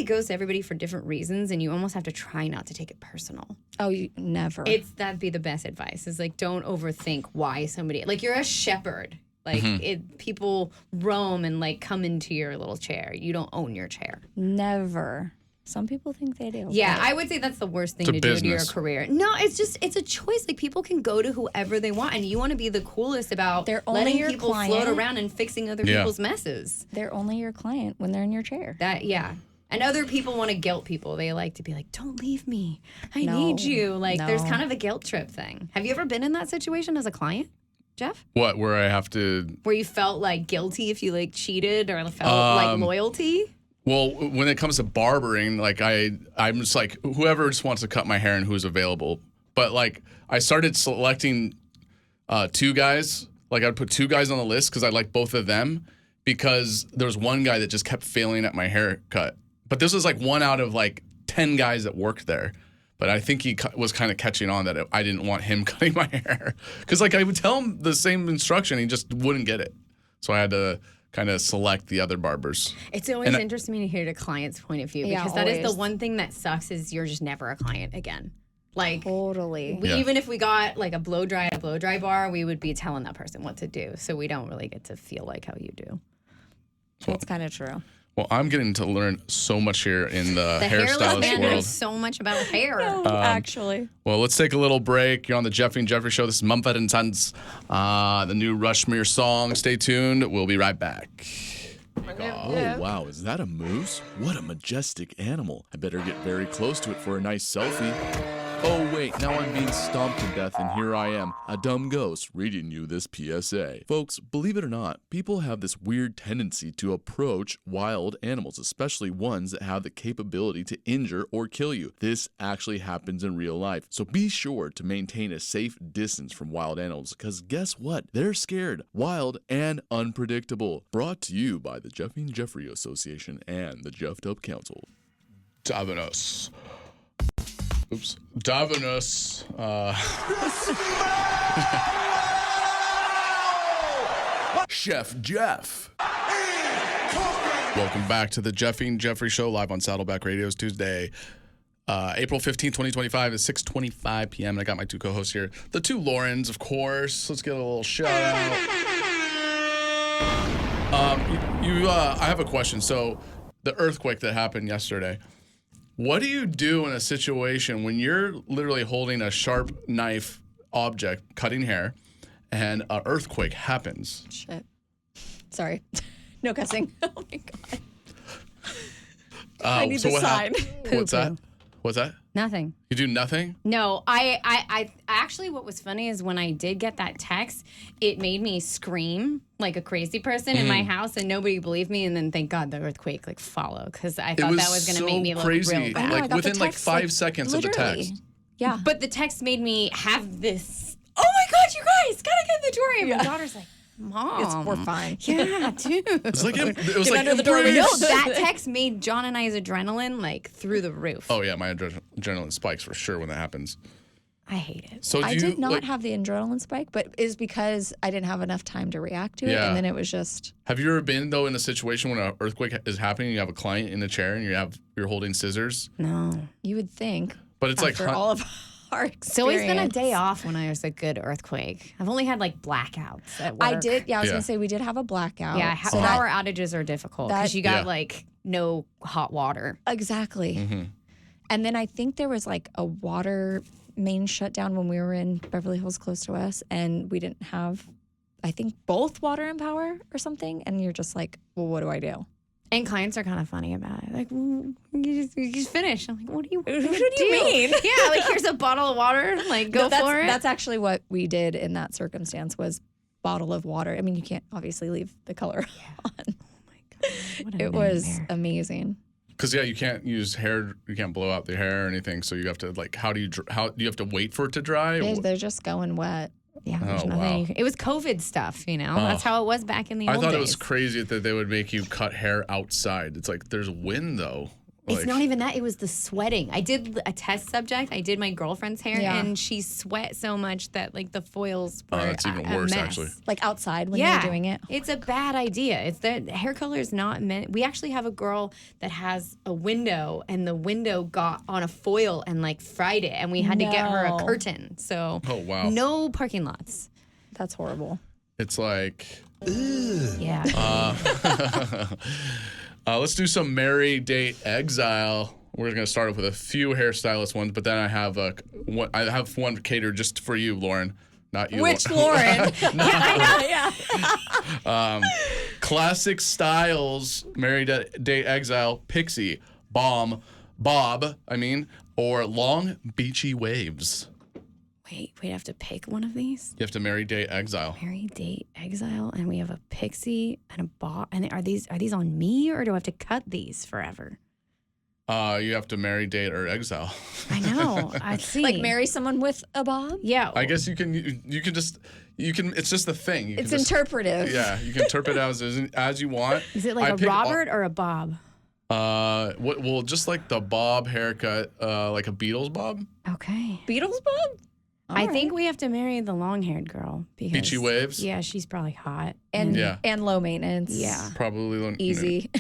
goes to everybody for different reasons, and you almost have to try not to take it personal. Oh, you never. That'd be the best advice. Is like, don't overthink why somebody, like, you're a shepherd. Like, people roam and like come into your little chair. You don't own your chair. Never. Some people think they do. Yeah, but I would say that's the worst thing It's a to do to your business. career. No, it's a choice. Like, people can go to whoever they want, and you want to be the coolest about They're only letting your people client. float around and fixing other Yeah. people's messes. they're only your client when they're in your chair. And other people want to guilt people. They like to be like, don't leave me. I No, need you. Like, there's no. kind of a guilt trip thing. Have you ever been in that situation as a client, Jeff? What, where I have to... Where you felt like guilty if you like cheated or felt like loyalty? Well, when it comes to barbering, like I'm just like, whoever just wants to cut my hair and who's available. But like, I started selecting 2 guys. Like, I'd put 2 guys on the list because I like both of them, because there was one guy that just kept failing at my haircut. But this was like 1 out of like 10 guys that worked there. But I think he was kind of catching on that I didn't want him cutting my hair. Because like, I would tell him the same instruction, he just wouldn't get it. So I had to kind of select the other barbers. It's always interesting to hear the client's point of view, Yeah, because that is the always. one thing that sucks is you're just never a client again. Like, Totally. even if we got like a blow dry bar, we would be telling that person what to do. So we don't really get to feel like how you do. That's kind of true. Well, I'm getting to learn so much here in the Hairless hairstylist man world. knows so much about hair. Actually. Well, let's take a little break. You're on the Jeffy and Jeffrey Show. This is Mumford and Sons, the new Rushmere song. Stay tuned. We'll be right back. Oh, wow. Is that a moose? What a majestic animal. I better get very close to it for a nice selfie. Oh, wait. Now I'm being stomped to death, and here I am, a dumb ghost, reading you this PSA. Folks, believe it or not, people have this weird tendency to approach wild animals, especially ones that have the capability to injure or kill you. This actually happens in real life. So be sure to maintain a safe distance from wild animals, because guess what? They're scared, wild, and unpredictable. Brought to you by the Jeffy and Jeffrey Association and the Jeffed Up Council. Davos. Oops. Davos. Chef Jeff. Welcome back to the Jeffy and Jeffrey Show live on Saddleback Radio's Tuesday, April 15th, 2025 at 6:25 p.m. And I got my two co-hosts here, the two Laurens, of course. Let's get a little shout out. I have a question. So the earthquake that happened yesterday, what do you do in a situation when you're literally holding a sharp knife object, cutting hair, and an earthquake happens? Shit. Sorry. No cussing. Oh my God. I need the sign. What's that? What's that? Nothing. You do nothing? No, I actually, what was funny is when I did get that text, it made me scream like a crazy person in my house, and nobody believed me. And then thank God the earthquake followed, because I thought that was going to make me look crazy. real bad. Like within like 5 seconds of the text. Yeah. But the text made me have this. Oh my God, you guys gotta get in the doorway. My daughter's like, Mom, We're fine. Yeah, dude. It's like it was like under the doorway. No, that text made John and I's adrenaline like through the roof. Oh yeah, my adrenaline spikes for sure when that happens. I hate it. So I did not have the adrenaline spike, but it's because I didn't have enough time to react to it, and then it was just. Have you ever been though in a situation when an earthquake is happening? You have a client in a chair and you're holding scissors. No, you would think, but it's after like all of our experience. It's always been a day off when there's a good earthquake. I've only had like blackouts at work. I did. Yeah, I was gonna say we did have a blackout. Yeah, power outages are difficult because you got like no hot water. Exactly. Mm-hmm. And then I think there was like a water main shutdown when we were in Beverly Hills close to us, and we didn't have, I think, both water and power or something. And you're just like, well, what do I do? And clients are kind of funny about it. Like, you just finish. I'm like, what do you mean? Yeah, like here's a bottle of water. Like, go for it. That's actually what we did in that circumstance, was bottle of water. I mean, you can't obviously leave the color on. Oh my God. It was amazing. Because you can't use hair, you can't blow out the hair or anything. So you have to like, how do you have to wait for it to dry? They're just going wet. Yeah, there's nothing. It was COVID stuff, you know. That's how it was back in the old days. I thought it was crazy that they would make you cut hair outside. It's like there's wind though. It's not even that. It was the sweating. I did a test subject. I did my girlfriend's hair, and she sweat so much that like the foils were that's even worse, mess. actually. Like outside when you're doing it. It's a bad idea. It's that hair color is not meant. We actually have a girl that has a window, and the window got on a foil and like fried it, and we had to get her a curtain. So no parking lots. That's horrible. It's like, yeah. Let's do some marry, date, exile. We're going to start off with a few hairstylist ones, but then I have one catered just for you, Lauren. Not you. Which Lauren? Classic styles, marry, date, exile, pixie, Bob, or long, beachy waves. Wait, we have to pick one of these? You have to marry, date, exile. Marry, date, exile, and we have a pixie and a bob. And are these on me, or do I have to cut these forever? You have to marry, date, or exile. I know. I see. Like marry someone with a bob? Yeah. I guess you can. It's just a thing. It's interpretive. Yeah, you can interpret it as you want. Is it like a Robert or a Bob? Well, just like the bob haircut, like a Beatles bob. Okay. Beatles bob? I think we have to marry the long-haired girl because Beachy waves. Yeah, she's probably hot and low maintenance. Yeah, probably easy.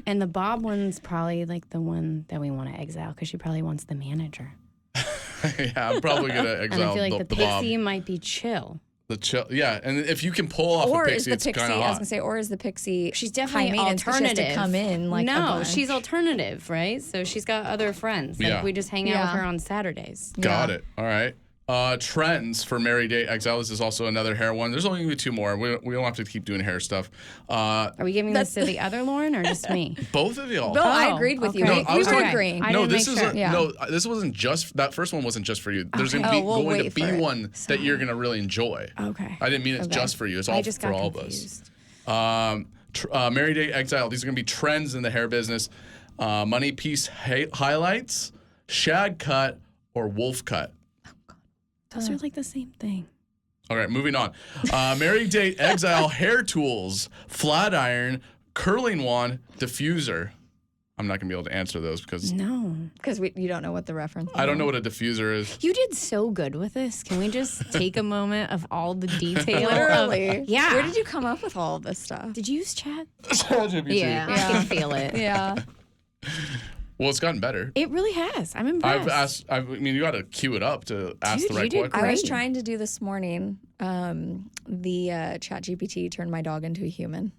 And the Bob one's probably like the one that we want to exile because she probably wants the manager. Yeah, I'm probably gonna exile. And I feel like the pixie Bob. might be chill. The chill, yeah, and if you can pull off or a pixie, is the it's kind pixie? of I was hot. gonna say, or is the pixie? She's definitely high alternative. She has to come in like a bunch. she's alternative, right? So she's got other friends. Like we just hang out with her on Saturdays. Got it. All right. Trends for marry, date, exile. This is also another hair one. There's only going to be two more. We don't have to keep doing hair stuff. Are we giving this to the other Lauren or just me? Both of y'all. No, I agreed with you. No, we were agreeing. No, this wasn't just that first one. Wasn't just for you. There's going to be one that you're going to really enjoy. Okay. I didn't mean it's just for you. It's all for all of us. Marry, date, exile. These are going to be trends in the hair business. Money piece highlights, shag cut, or wolf cut. Those are like the same thing. All right, moving on. Marry, date, exile, hair tools, flat iron, curling wand, diffuser. I'm not gonna be able to answer those because No. Because you don't know what the reference is. I don't know what a diffuser is. You did so good with this. Can we just take a moment of all the detail? Literally. Yeah. Where did you come up with all of this stuff? Did you use chat? ChatGPT. Yeah, I can feel it. Yeah. Well, it's gotten better. It really has. I'm impressed. I mean, you got to queue it up to ask Dude, the right you did question. I was Great. trying to do this morning. The chat GPT turned my dog into a human.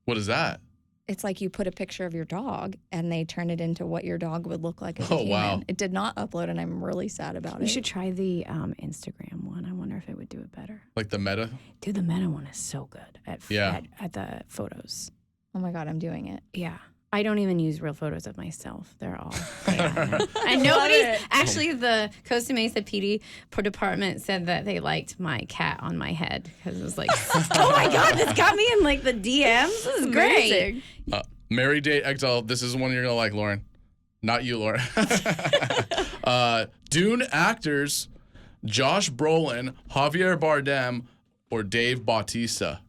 What is that? It's like you put a picture of your dog and they turn it into what your dog would look like as a Oh, human. wow. It did not upload and I'm really sad about We it. should try the Instagram one. I wonder if it would do it better. Like the meta? Dude, the Meta one is so good at the photos. Oh my God, I'm doing it. Yeah. I don't even use real photos of myself. They're all AI. And nobody's actually the Costa Mesa PD department said that they liked my cat on my head because it was like, oh my God, this got me in like the DMs. This is great. Mary Date Exile. This is one you're going to like, Lauren. Not you, Lauren. Dune actors Josh Brolin, Javier Bardem, or Dave Bautista.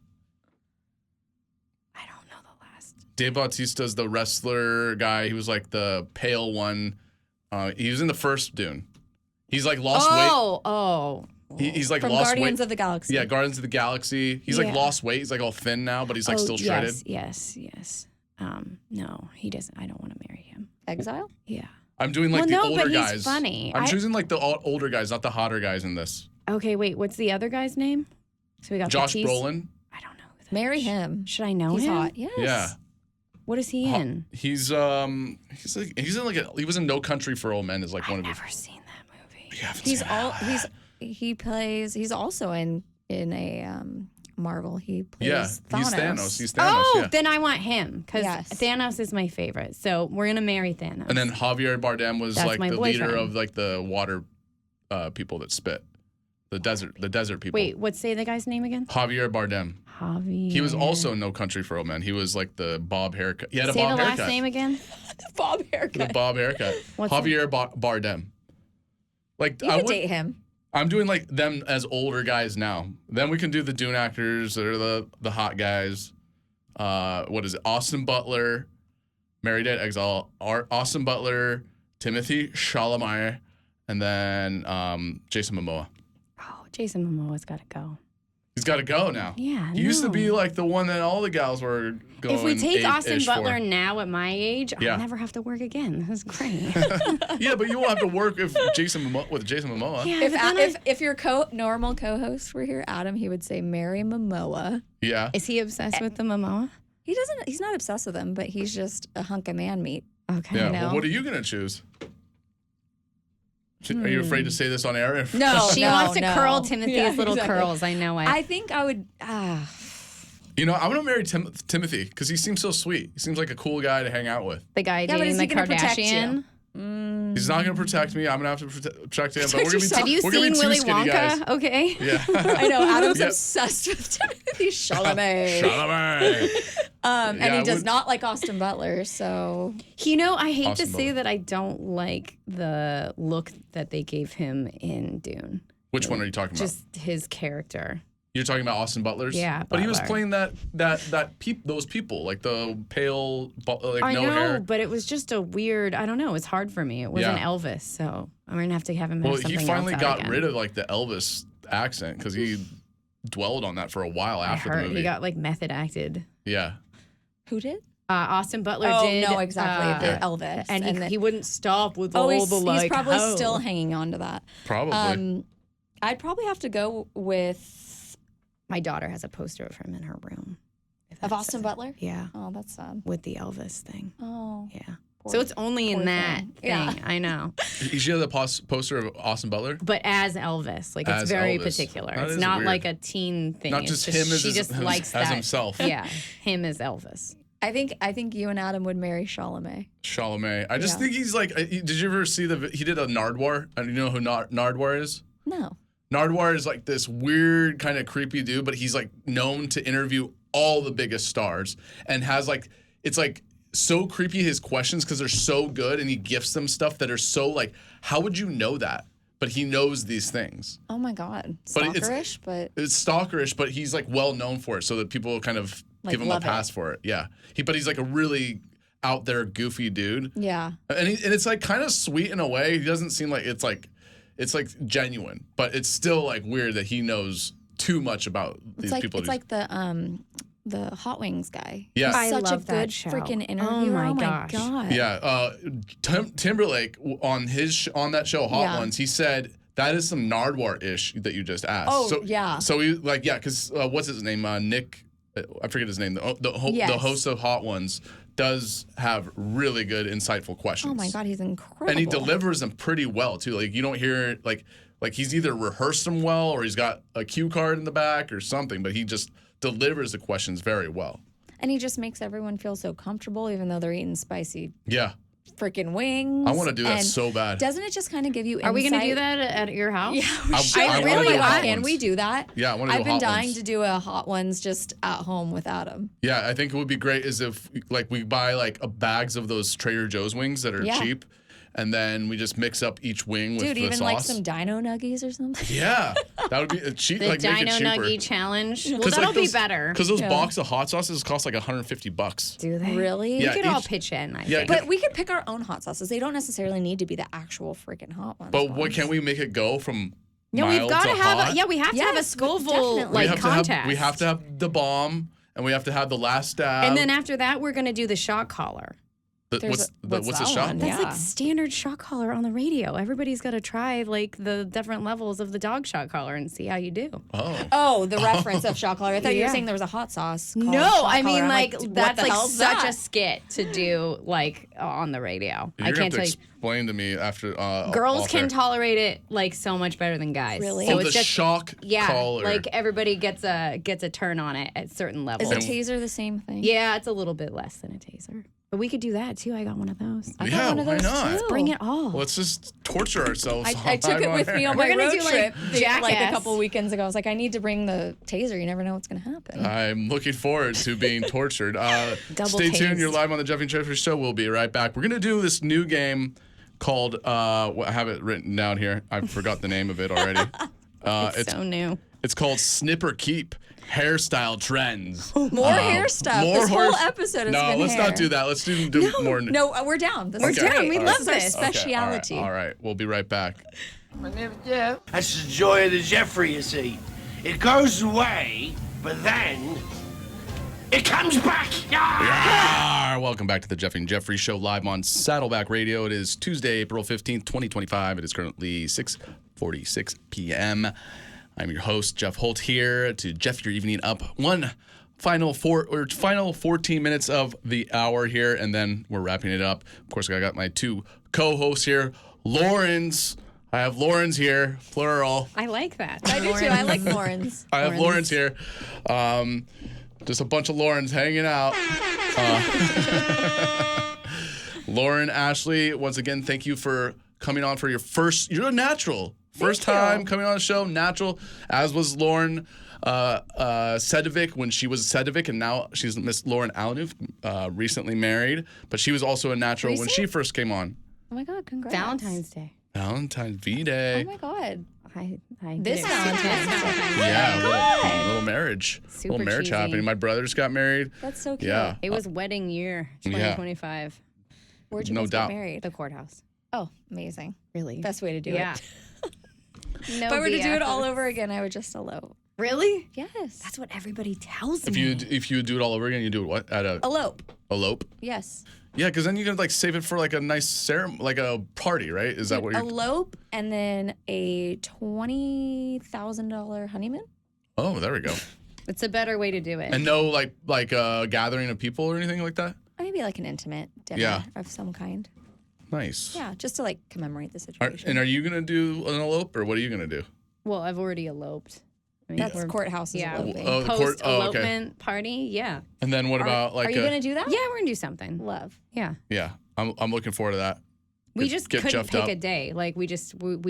I don't know the last. Dave Bautista's the wrestler guy. He was like the pale one. He was in the first Dune. He's like lost weight. Oh. He's like From lost Guardians weight. of the Galaxy. Yeah, Guardians of the Galaxy. He's like Yeah. lost weight. He's like all thin now, but he's like still shredded. Yes. No, he doesn't. I don't want to marry him. Exile? Yeah. I'm doing like Well, the no, older but he's guys. funny. I'm choosing like the older guys, not the hotter guys in this. Okay, wait. What's the other guy's name? So we got Josh Batiste. Brolin. I don't know. Who that Marry is. him. Should I know He's him? hot. Yes. Yeah. What is he in? He's in like he was in No Country for Old Men is like one of his. Never seen that movie. You haven't He's seen all it. he's also in a Marvel. He plays Yeah, Thanos. he's Thanos. He's Thanos. Oh, Yeah. then I want him because Yes. Thanos is my favorite. So we're gonna marry Thanos. And then Javier Bardem was That's like my the leader boyfriend. of like the water people that spit, the desert people. wait, what's say the guy's name again? Javier Bardem. Javi. He was also in No Country for Old Men. He was like the bob haircut. He had a say bob the haircut. last name again. Bob haircut. The bob haircut. What's Javier Bardem. Like You could date him. I'm doing like them as older guys now. Then we can do the Dune actors that are the hot guys. What is it? Austin Butler, Married at Exile, Austin Butler, Timothy Chalamet, and then Jason Momoa. Oh, Jason Momoa's got to go. He's got to go now. Yeah, He used to no. be like the one that all the gals were going. If we take Austin ape-ish Butler for. now at my age, Yeah. I'll never have to work again. This is great. Yeah, but you won't have to work with Jason Momoa. yeah, but then If your normal co-host were here, Adam, he would say marry Momoa. Yeah. is he obsessed with the Momoa? He's not obsessed with him, but he's just a hunk of man meat. Okay. Yeah. know. Well, what are you gonna choose? Are you afraid to say this on air? No, She no, wants to no. curl Timothy's Yeah, little exactly. curls. I know it. I think I would. You know, I'm gonna marry Timothy because he seems so sweet. He seems like a cool guy to hang out with. the guy but dating is the he gonna protect you? Kardashian. He's not gonna protect me. I'm gonna have to protect him. But we're gonna be Have you we're gonna seen be two Willy skinny guys. Wonka? Okay. Yeah. I know Adam's Yep. obsessed with Timothy Chalamet. Chalamet. And Yeah, he I does would- not like Austin Butler, so You know, I hate Austin to say Butler. that I don't like the look that they gave him in Dune. Which one are you talking about? Just his character. You're talking about Austin Butler's? Yeah, But he was Butler. playing those people, like the pale, like I no know, hair. but it was just a weird. I don't know. It's hard for me. It wasn't Yeah. Elvis, so I'm gonna have to have him. Have Well, he something finally else out got again. rid of like the Elvis accent because he dwelled on that for a while I after the heard movie. he got like method acted. Yeah. who did? Austin Butler Oh did. no, exactly. The Elvis, and then- he wouldn't stop with oh, all he's, the like. he's probably "Ho." still hanging on to that. Probably. I'd probably have to go with My daughter has a poster of him in her room. if of that Austin says- Butler. Yeah, Oh, that's sad. with the Elvis thing. Oh, Yeah. poor- So it's only in poor that thing. thing. Yeah. I know. She had the poster of Austin Butler. But as Elvis, like it's As very Elvis. particular. That it's is not weird. like a teen thing. Not It's just him as she his- just as- likes as that. himself. Yeah, him as Elvis. I think you and Adam would marry Chalamet. Chalamet. I just Yeah. think he's like. Did you ever see he did a Nardwar? And you know who Nardwar is? No. Nardwar is like this weird kind of creepy dude, but he's like known to interview all the biggest stars and has like it's like so creepy his questions because they're so good and he gifts them stuff that are so like how would you know that? But he knows these things. Oh my God. But it's- Stalkerish, but It's stalkerish, but he's like well known for it, so that people kind of Like, give him a love pass it. for it. Yeah, but he's like a really out there goofy dude. Yeah. And it's like kind of sweet in a way. He doesn't seem like it's like genuine, but it's still like weird that he knows too much about these people. It's like the Hot Wings guy. Yeah. He's I such love a that good show. freaking Oh interviewer. my Oh my gosh. god. Yeah, Timberlake on on that show Hot Yeah. Ones, he said that is some Nardwar-ish that you just asked. Oh, so, yeah. So he because what's his name? Nick, I forget his name. The Yes. host of Hot Ones does have really good, insightful questions. Oh my god, he's incredible. And he delivers them pretty well too. Like you don't hear like he's either rehearsed them well or he's got a cue card in the back or something, but he just delivers the questions very well. And he just makes everyone feel so comfortable, even though they're eating spicy Yeah. freaking wings. I want to do that And so bad. Doesn't it just kind of give you insight? Are we going to do that at your house? Yeah, we should. I wanna really do Hot can Ones. we do that? Yeah, I wanna do I've been Hot dying Ones. to do a Hot Ones just at home without him. Yeah, I think it would be great is if like we buy like bags of those Trader Joe's wings that are Yeah. cheap, and then we just mix up each wing with Dude, the even sauce. like some Dino Nuggies or something. Yeah, that would be cheap. The Like make it Dino cheaper. Nuggie challenge. Well, 'Cause, that'll like, be those- better. Because those Yeah. box of hot sauces cost like $150. Do they? Really? Yeah, We could all each- pitch in, I Yeah, think. But we could pick our own hot sauces. They don't necessarily need to be the actual freaking hot ones. But what can't we make it go from No, mild we've got to to have hot? we have to have a Yes, Scoville definitely. we like have contest. we have to have the bomb, and we have to have the last stab. And then after that, we're going to do the shock collar. What's what's the that shot? one? That's Yeah. like standard shock collar on the radio. Everybody's got to try like the different levels of the dog shock collar and see how you do. Oh, the reference of shot collar. I thought you Yeah. were saying there was a hot sauce. called No, shot I mean collar. I'm like what that's the like hell's such that? a skit to do like on the radio. You're I gonna have can't to tell you. explain to me after. Girls off can air. tolerate it like so much better than guys. Really? So Oh, it's the just shock yeah, collar. like everybody gets a turn on it at certain levels. Is a taser the same thing? Yeah, it's a little bit less than a taser. But we could do that too. I got one of those. I Yeah, got one of why those not? too. Bring it all. Let's just torture ourselves. I took it with me on We're my gonna road do, like, trip like a Jackass. couple weekends ago. I was like, I need to bring the taser. You never know what's going to happen. I'm looking forward to being tortured. Double Stay tuned. tased. You're live on the Jeffy and Jeffrey Show. We'll be right back. We're going to do this new game called, I have it written down here. I forgot the name of it already. It's so new. It's called Snip or Keep Hairstyle Trends. More hair stuff. This whole episode has No, been let's hair. not do that. Let's do more. No, we're down. This We're is down. great. We This love is our this. Okay, speciality. All right. We'll be right back. My name is Jeff. That's the joy of the Jeffrey, you see. It goes away, but then it comes back. Welcome back to the Jeffy and Jeffrey Show live on Saddleback Radio. It is Tuesday, April 15th, 2025. It is currently 6:46 p.m. I'm your host, Jeff Holt, here to Jeff your evening up. Final 14 minutes of the hour here, and then we're wrapping it up. Of course, I got my two co-hosts here, Lawrence. I have Lawrence here, plural. I like that. I do too. I like Lauren's. I have Lawrence here. Just a bunch of Laurens hanging out. Lauren, Ashley, once again, thank you for coming on for you're a natural. First time coming on the show, natural, as was Lauren Sedovic when she was Sedovic, and now she's Miss Lauren Alanouf, recently married. But she was also a natural when she first came on. Oh my God, congrats. Valentine's Day. Valentine's V-Day. Oh my God. I This did it. Valentine's Day. Yeah, little marriage. Super little marriage cheesy. happening. My brothers got married. That's so cute. Yeah. It was wedding year Yeah. 2025. Where'd you No guys doubt. get married? The courthouse. Oh, amazing. Really? Best way to do Yeah. it. No If I were to do BS. it all over again, I would just elope. Really? Yes. That's what everybody tells If me. you do it all over again, you do it what? At a Elope. elope? Yes. Yeah, because then you can like save it for like a nice ceremony, like a party, right? Is that what you're? Elope and then a $20,000 honeymoon. Oh, there we go. It's a better way to do it. And no like gathering of people or anything like that. Or maybe like an intimate dinner Yeah. of some kind. Nice. Yeah, just to like commemorate the Are, situation. and are you gonna do an elope or what are you gonna do? Well, I've already eloped. I mean, That's we're- courthouse is yeah. eloping. Oh, the court. Post Oh, okay. elopement party. Yeah. And then what about like? Are you gonna do that? Yeah, we're gonna do something. Love. Yeah. Yeah, I'm looking forward to that. We Get- just get couldn't Jeffed pick up. a day. Like we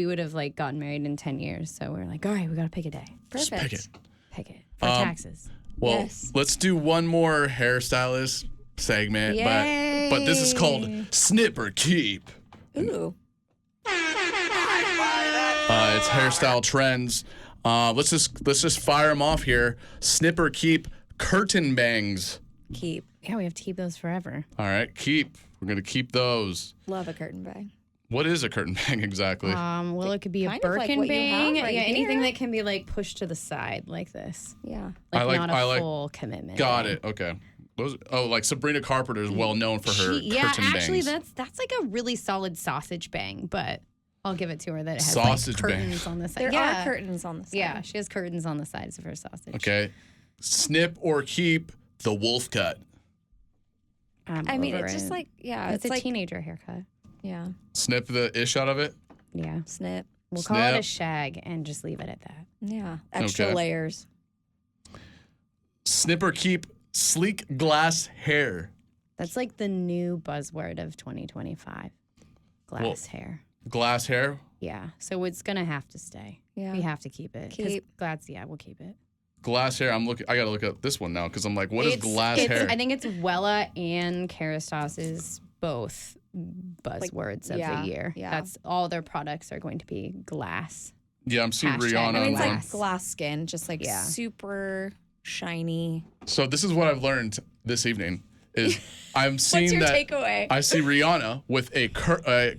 would have like gotten married in 10 years. So we're like, all right, we gotta pick a day. Just Perfect. pick it. Pick it for Um, taxes. Well, Yes. let's do one more hairstylist segment, but this is called Snip or Keep. Ooh. It's hairstyle trends. Let's just fire them off here. Snip or keep curtain bangs. Keep. Yeah, we have to keep those forever. All right, keep. We're gonna keep those. Love a curtain bag. What is a curtain bang exactly? Well, it could be a Kind of like Birkin what you bang. have right yeah, anything here. that can be like pushed to the side like this. Yeah. Like not a full commitment. Got bang. it. Okay. Those. Oh, like Sabrina Carpenter is well known for her Yeah, curtain actually, bangs. that's like a really solid sausage bang, but I'll give it to her that it has Sausage like bang. curtains on the side. There yeah. are curtains on the side. Yeah, she has curtains on the sides of her sausage. Okay. Snip or keep the wolf cut. I mean, over it's just it. like, yeah, It's it's a like, teenager haircut. yeah, Snip the ish out of it. Yeah. snip. We'll call it a Snip. shag and just leave it at that. Yeah, extra Okay. layers. Snip or keep sleek glass hair. That's like the new buzzword of 2025. Glass Well- hair. Glass hair. Yeah. So it's going to have to stay. Yeah. We have to keep it. 'Cause Keep. Glass, yeah, we'll keep it. Glass hair. I gotta look at this one now because I'm like, what is glass hair? I think it's Wella and Kerastos's both buzzwords of yeah, the year. yeah. That's all their products are going to be glass. Yeah, I'm seeing Hashtag. Rihanna. I mean, it's on like one. glass skin, just like Yeah. super shiny. So this is what I've learned this evening is I'm seeing What's your that takeaway? I see Rihanna with a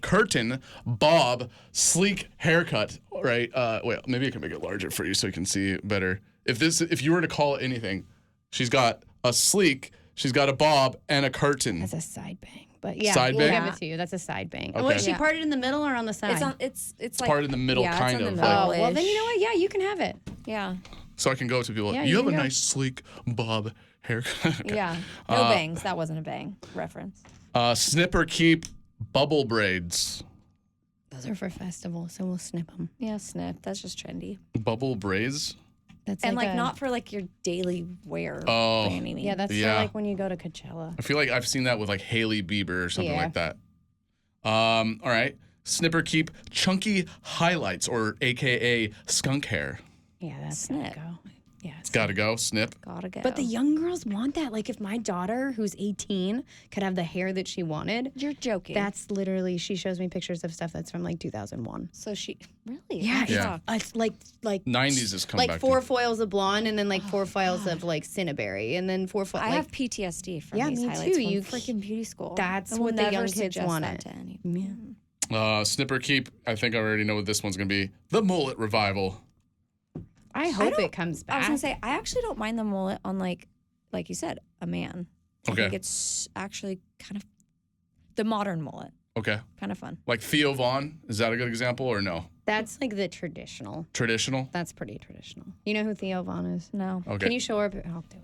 curtain bob sleek haircut. Right? Wait, maybe I can make it larger for you so you can see it better. If you were to call it anything, she's got a sleek, she's got a bob and a curtain. That's a side bang. But yeah, Side we'll bang? give it to you. That's a side bang. Okay. What, she Yeah. parted in the middle or on the side? It's on. It's like part in the middle, yeah, kind it's on of, the like- Oh, well, then middle-ish. you know what? Yeah, you can have it. Yeah, So I can go to people. Yeah, you you have a can go. nice sleek bob haircut. Okay. yeah. No bangs. That wasn't a bang reference. Snip or keep bubble braids. Those are for festivals, so we'll snip them. Yeah, snip. That's just trendy. Bubble braids. That's And like a- not for like your daily wear. Oh. by any means. Yeah, that's Yeah. for like when you go to Coachella. I feel like I've seen that with like Hailey Bieber or something Yeah. like that. All right. Snip or keep chunky highlights or AKA skunk hair. Yeah, that's Snip. gotta go. Yeah, It's got to go. Snip. Gotta go. But the young girls want that. Like if my daughter, who's 18, could have the hair that she wanted, you're joking. that's literally. She shows me pictures of stuff that's from like 2001. so she really. Yeah, Yeah. It's like 90s has come like back. four foils of blonde, and then like four foils of like Cinnaberry, and then four foils. I Like, have PTSD from Yeah, these me highlights too. from You- freaking beauty school. that's I will what the young never kids suggest want that it. to any- Snip or keep. I think I already know what this one's going to be. The mullet revival. I hope don't- it comes I was back. gonna say I actually don't mind the mullet on like you said, a man. I Okay. think it's actually kind of the modern mullet, Okay. kind of fun. Like Theo Vaughn. Is that a good example or no? That's like the traditional. Traditional? That's pretty traditional. You know who Theo Vaughn is? No, Okay. Can you show her? I'll do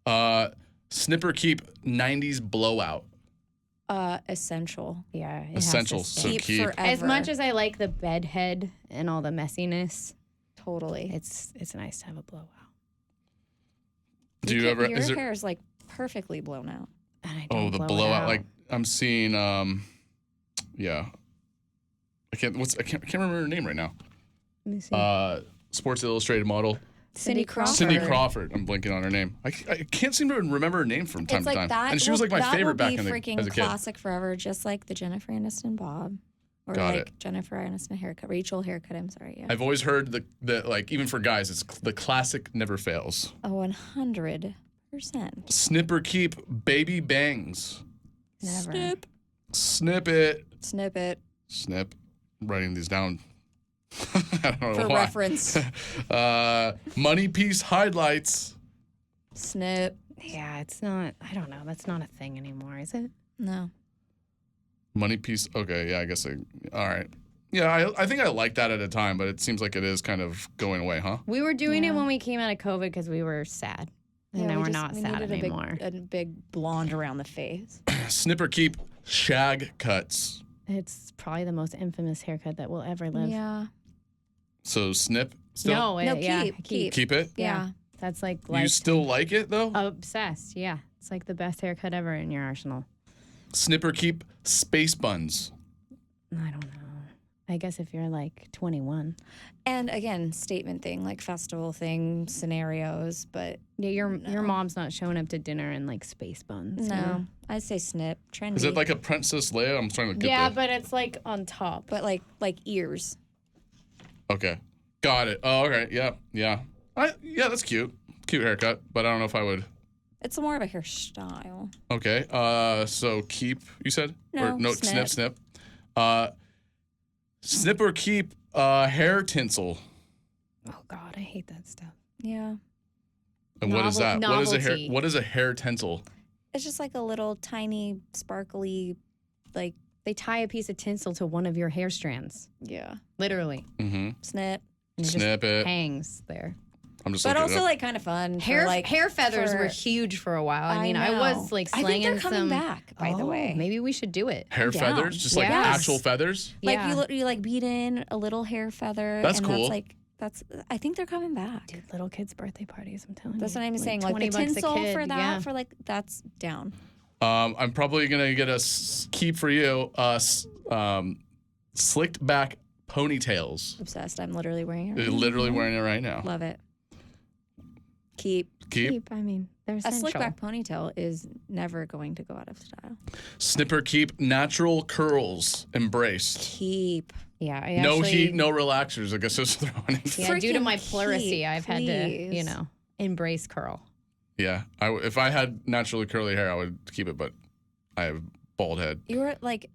it. Snip or keep 90s blowout. essential. Yeah, it Essential. Has to So stay. keep. forever. As much as I like the bed head and all the messiness, totally. it's nice to have a blowout. Do you ever? Your Is there, hair is like perfectly blown out. And I oh, don't the blow it blowout. out. Like I'm seeing. Yeah. I can't remember her name right now. Let me see. Sports Illustrated model. Cindy Crawford. Cindy Crawford. I'm blinking on her name. I can't seem to remember her name from time It's to like time. that. And she was like my that favorite will back be in the freaking as a kid. classic forever, just like the Jennifer Aniston bob, or Got like it. Jennifer Aniston haircut, Rachel haircut. I'm sorry. Yeah. I've always heard the like even for guys, it's the classic never fails. 100%. Snip or keep baby bangs. Never. Snip. Snip it. Snip it Snip. I'm writing these down. I don't know for why. reference. Money piece highlights. Snip. Yeah, it's not. I don't know. That's not a thing anymore, is it? No. Money piece. Okay, yeah, I guess. All right. Yeah, I think I liked that at a time, but it seems like it is kind of going away, huh? We were doing Yeah. it when we came out of COVID because we were sad, and Yeah, now we we're just- not we sad needed anymore. A big blonde around the face. Snip or keep shag cuts. It's probably the most infamous haircut that will ever live. Yeah. So snip still. No, No, yeah, keep. Keep it. Yeah. That's like You still like it though? obsessed. Yeah, it's like the best haircut ever in your arsenal. Snip or keep space buns. I don't know. I guess if you're like 21. And again, statement thing, like festival thing, scenarios, but Yeah, your mom's not showing up to dinner in like space buns. no. I'd say snip. Trendy. Is it like a Princess Leia? I'm trying to get Yeah, the... but it's like on top. but like ears. Okay. Got it. Oh, okay. Yeah. Yeah. Yeah, that's cute. Cute haircut, but I don't know if I would It's more of a hairstyle. Okay. So keep, you said? No, or no, snip. snip. Snip or keep hair tinsel. Oh God, I hate that stuff. Yeah. And what is that? What is a hair? Novelty. What is a hair tinsel? It's just like a little tiny, sparkly, like, They tie a piece of tinsel to one of your hair strands, yeah, literally. Mm-hmm. snip. And it Snip just it. hangs there. I'm just But looking it also, up. like, kind of fun. Hair for, like, hair feathers for- were huge for a while. I mean, I know. was like I slanging think they're coming some. back, by the way. Maybe we should do it. hair down. feathers, just like Yes. actual feathers. Like, Yeah. you like beat in a little hair feather. That's and cool. I think they're coming back. Dude, little kids' birthday parties. I'm telling That's you. what I'm saying. Like, the $20 a tinsel kid, for that, yeah. for like, that's down. I'm probably gonna get a keep for you. Slicked back ponytails. Obsessed. I'm literally wearing it. You're literally wearing it right now. Love it. Keep. Keep. I mean, they're A essential. slick back ponytail is never going to go out of style. Snipper keep natural curls embraced. Keep. Yeah, I No actually, heat, no relaxers. I guess just throwing it. Yeah, due to Freaking my pleurisy, keep, I've had to, please. embrace curl. Yeah, if I had naturally curly hair, I would keep it, but I have bald head. You're like,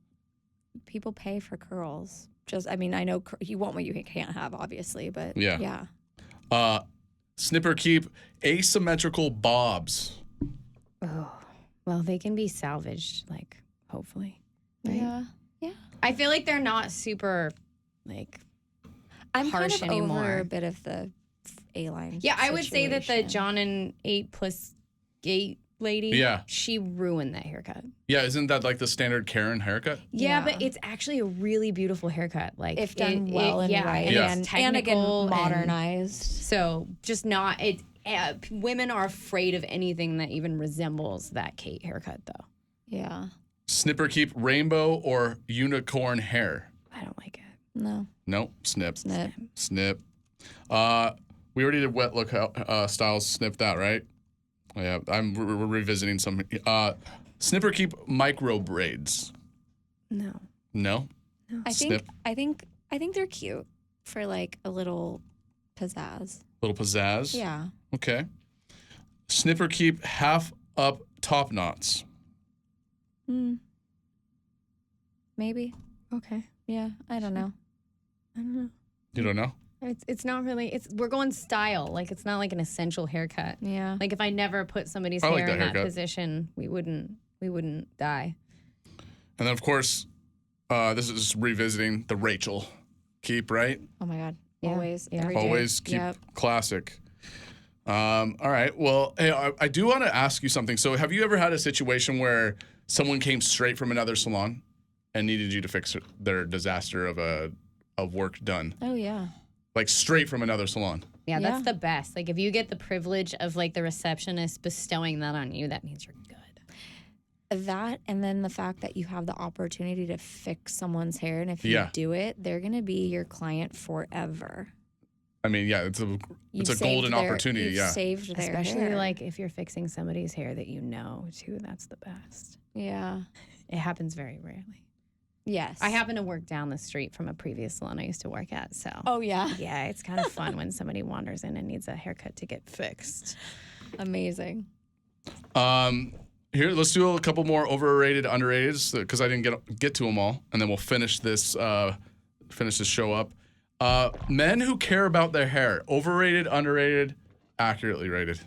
people pay for curls. I mean, I know you want what you can't have, obviously, but Yeah. yeah. Snipper keep asymmetrical bobs. Oh, well, they can be salvaged, like, hopefully. Right? Yeah. Yeah. I feel like they're not super, like, I'm harsh kind of anymore. over a bit of the A-line. yeah, I would say that the situation. John and 8+8 lady, Yeah. she ruined that haircut. Yeah, isn't that like the standard Karen haircut? Yeah, Yeah. but it's actually a really beautiful haircut. Like If done well and right, and Yeah. it's and again technical and- modernized. So just not it. Women are afraid of anything that even resembles that Kate haircut, though. Yeah. Snipper keep rainbow or unicorn hair. I don't like it. No. Nope. Snip. Snip. Snip. We already did wet look styles. Snip that, right? Yeah, we're revisiting some. Snipper keep micro braids. No. No. I Snip. think they're cute for like a little pizzazz. Little pizzazz. Yeah. Okay. Snipper keep half up top knots. Maybe. Okay. Yeah. I don't know. I don't know. You don't know? It's not really. We're going style. Like it's not like an essential haircut. Yeah. Like if I never put somebody's I like hair that in that haircut. position, we wouldn't die. And then of course, this is revisiting the Rachel keep, right? Oh my God. Yeah. Always. Yeah. Every day. Always keep Yep. classic. All right. Well, hey, I do want to ask you something. So, have you ever had a situation where someone came straight from another salon and needed you to fix their disaster of work done, Oh yeah. like straight from another salon? Yeah, Yeah. that's the best. Like if you get the privilege of like the receptionist bestowing that on you, that means you're good. That and then the fact that you have the opportunity to fix someone's hair, and if you Yeah. do it, they're gonna be your client forever. I mean, yeah, it's a You've golden saved their- opportunity. you've Yeah. saved their Especially hair. like if you're fixing somebody's hair that you know too, that's the best. Yeah. It happens very rarely. Yes. I happen to work down the street from a previous salon I used to work at, so Oh yeah. yeah, it's kind of fun when somebody wanders in and needs a haircut to get fixed. Amazing. Here, let's do a couple more overrated, underrated, because I didn't get to them all, and then we'll finish this show up. Men who care about their hair, overrated, underrated, accurately rated.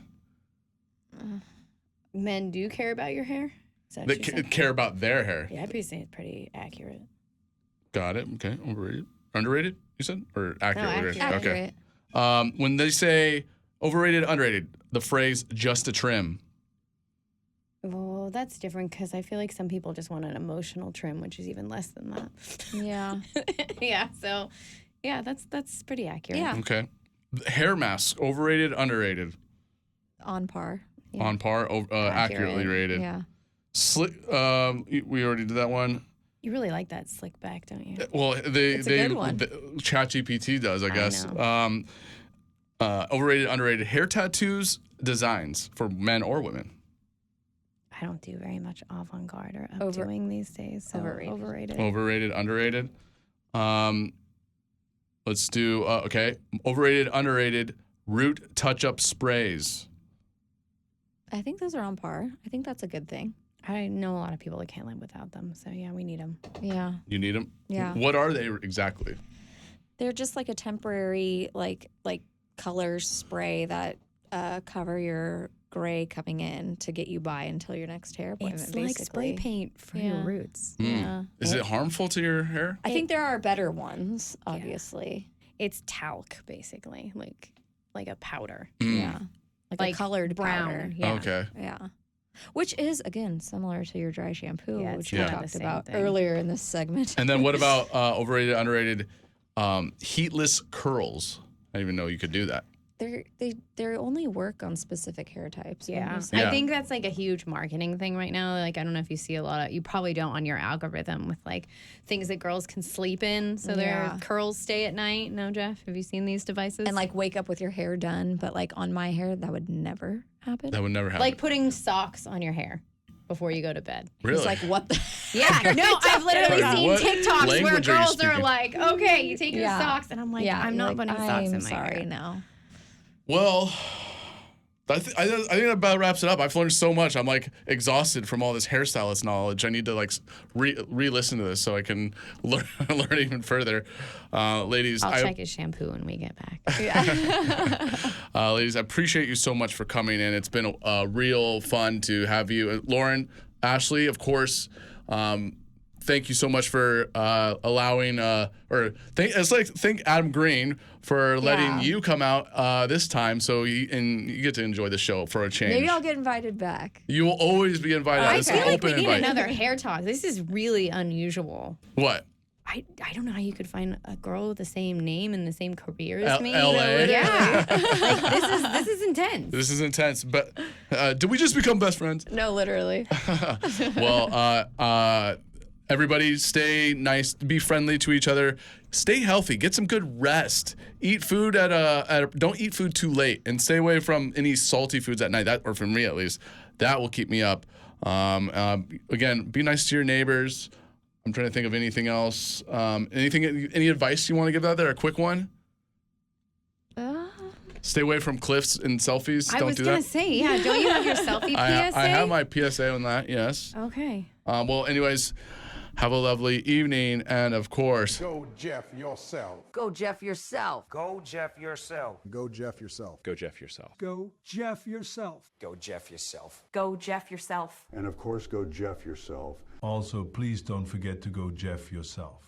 Men do care about your hair? Is that That what you said? care about their hair. Yeah, I'd be saying it's pretty accurate. Got it. Okay. Overrated, underrated. You said or accurately accurate. rated? Okay. When they say overrated, underrated, the phrase "just a trim." Well, that's different because I feel like some people just want an emotional trim, which is even less than that. Yeah. Yeah, so yeah, that's pretty accurate. Yeah. Okay. Hair mask, overrated, underrated, On par. on par, accurately rated. Yeah. Slick. We already did that one. You really like that slick back, don't you? Well, It's a good one. ChatGPT does, I guess. know. Overrated, underrated. Hair tattoos designs for men or women. I don't do very much avant-garde or updoing these days. So overrated. Overrated, underrated. Let's do okay. Overrated, underrated. Root touch-up sprays. I think those are on par. I think that's a good thing. I know a lot of people that can't live without them. So yeah, we need them. Yeah. You need them? Yeah. What are they exactly? They're just like a temporary like color spray that cover your gray coming in to get you by until your next hair appointment. It's basically. like spray paint for your roots. Yeah. Is it harmful to your hair? I think there are better ones, obviously. It's talc, basically, like a powder. Yeah. Like a colored brown. powder. Yeah. Okay. Yeah. Which is, again, similar to your dry shampoo, Yeah, which it's we kinda the talked same about thing. earlier in this segment. And then what about overrated, underrated, heatless curls? I didn't even know you could do that. They only work on specific hair types. Yeah. wouldn't you Yeah. I think that's like a huge marketing thing right now. Like, I don't know if you see a lot of, you probably don't on your algorithm with like things that girls can sleep in so their Yeah. curls stay at night. No, Jeff? Have you seen these devices? And like wake up with your hair done, but like on my hair, that would never happen. That would never happen. like putting socks on your hair before you go to bed. really? It's like, what the? Yeah, no, I've literally Like, seen what TikToks where language are you girls are speaking? like, okay, you take your Yeah. socks. And I'm like, I'm you're not like, putting socks in my sorry, hair. no. Well, I think that about wraps it up. I've learned so much. I'm like exhausted from all this hairstylist knowledge. I need to like re-listen to this so I can learn even further. Ladies, I'll check his shampoo when we get back. ladies, I appreciate you so much for coming in. It's been real fun to have you. Lauren, Ashley, of course. Thank you so much for allowing, thank Adam Green for letting you come out this time, so you get to enjoy the show for a change. Maybe I'll get invited back. You will always be invited. I It's feel an like we open need invite. another hair talk. This is really unusual. What? I don't know how you could find a girl with the same name and the same career as me. LA? Yeah. Like this is intense. This is intense, but did we just become best friends? No, literally. Well, everybody stay nice, be friendly to each other, stay healthy, get some good rest, eat food don't eat food too late, and stay away from any salty foods at night. Or for me at least, that will keep me up. Again, be nice to your neighbors. I'm trying to think of anything else. Any advice you want to give out there? A quick one? Stay away from cliffs and selfies. I Don't was do gonna that. say, yeah. Don't you have your selfie PSA? I have my PSA on that. Yes. Okay. Well, anyways, have a lovely evening, and of course, Go Jeff yourself. Go Jeff yourself. Go Jeff yourself. Go Jeff yourself. Go Jeff yourself. Go Jeff yourself. Go Jeff yourself. Go Jeff yourself. And of course, go Jeff yourself. Also, please don't forget to go Jeff yourself.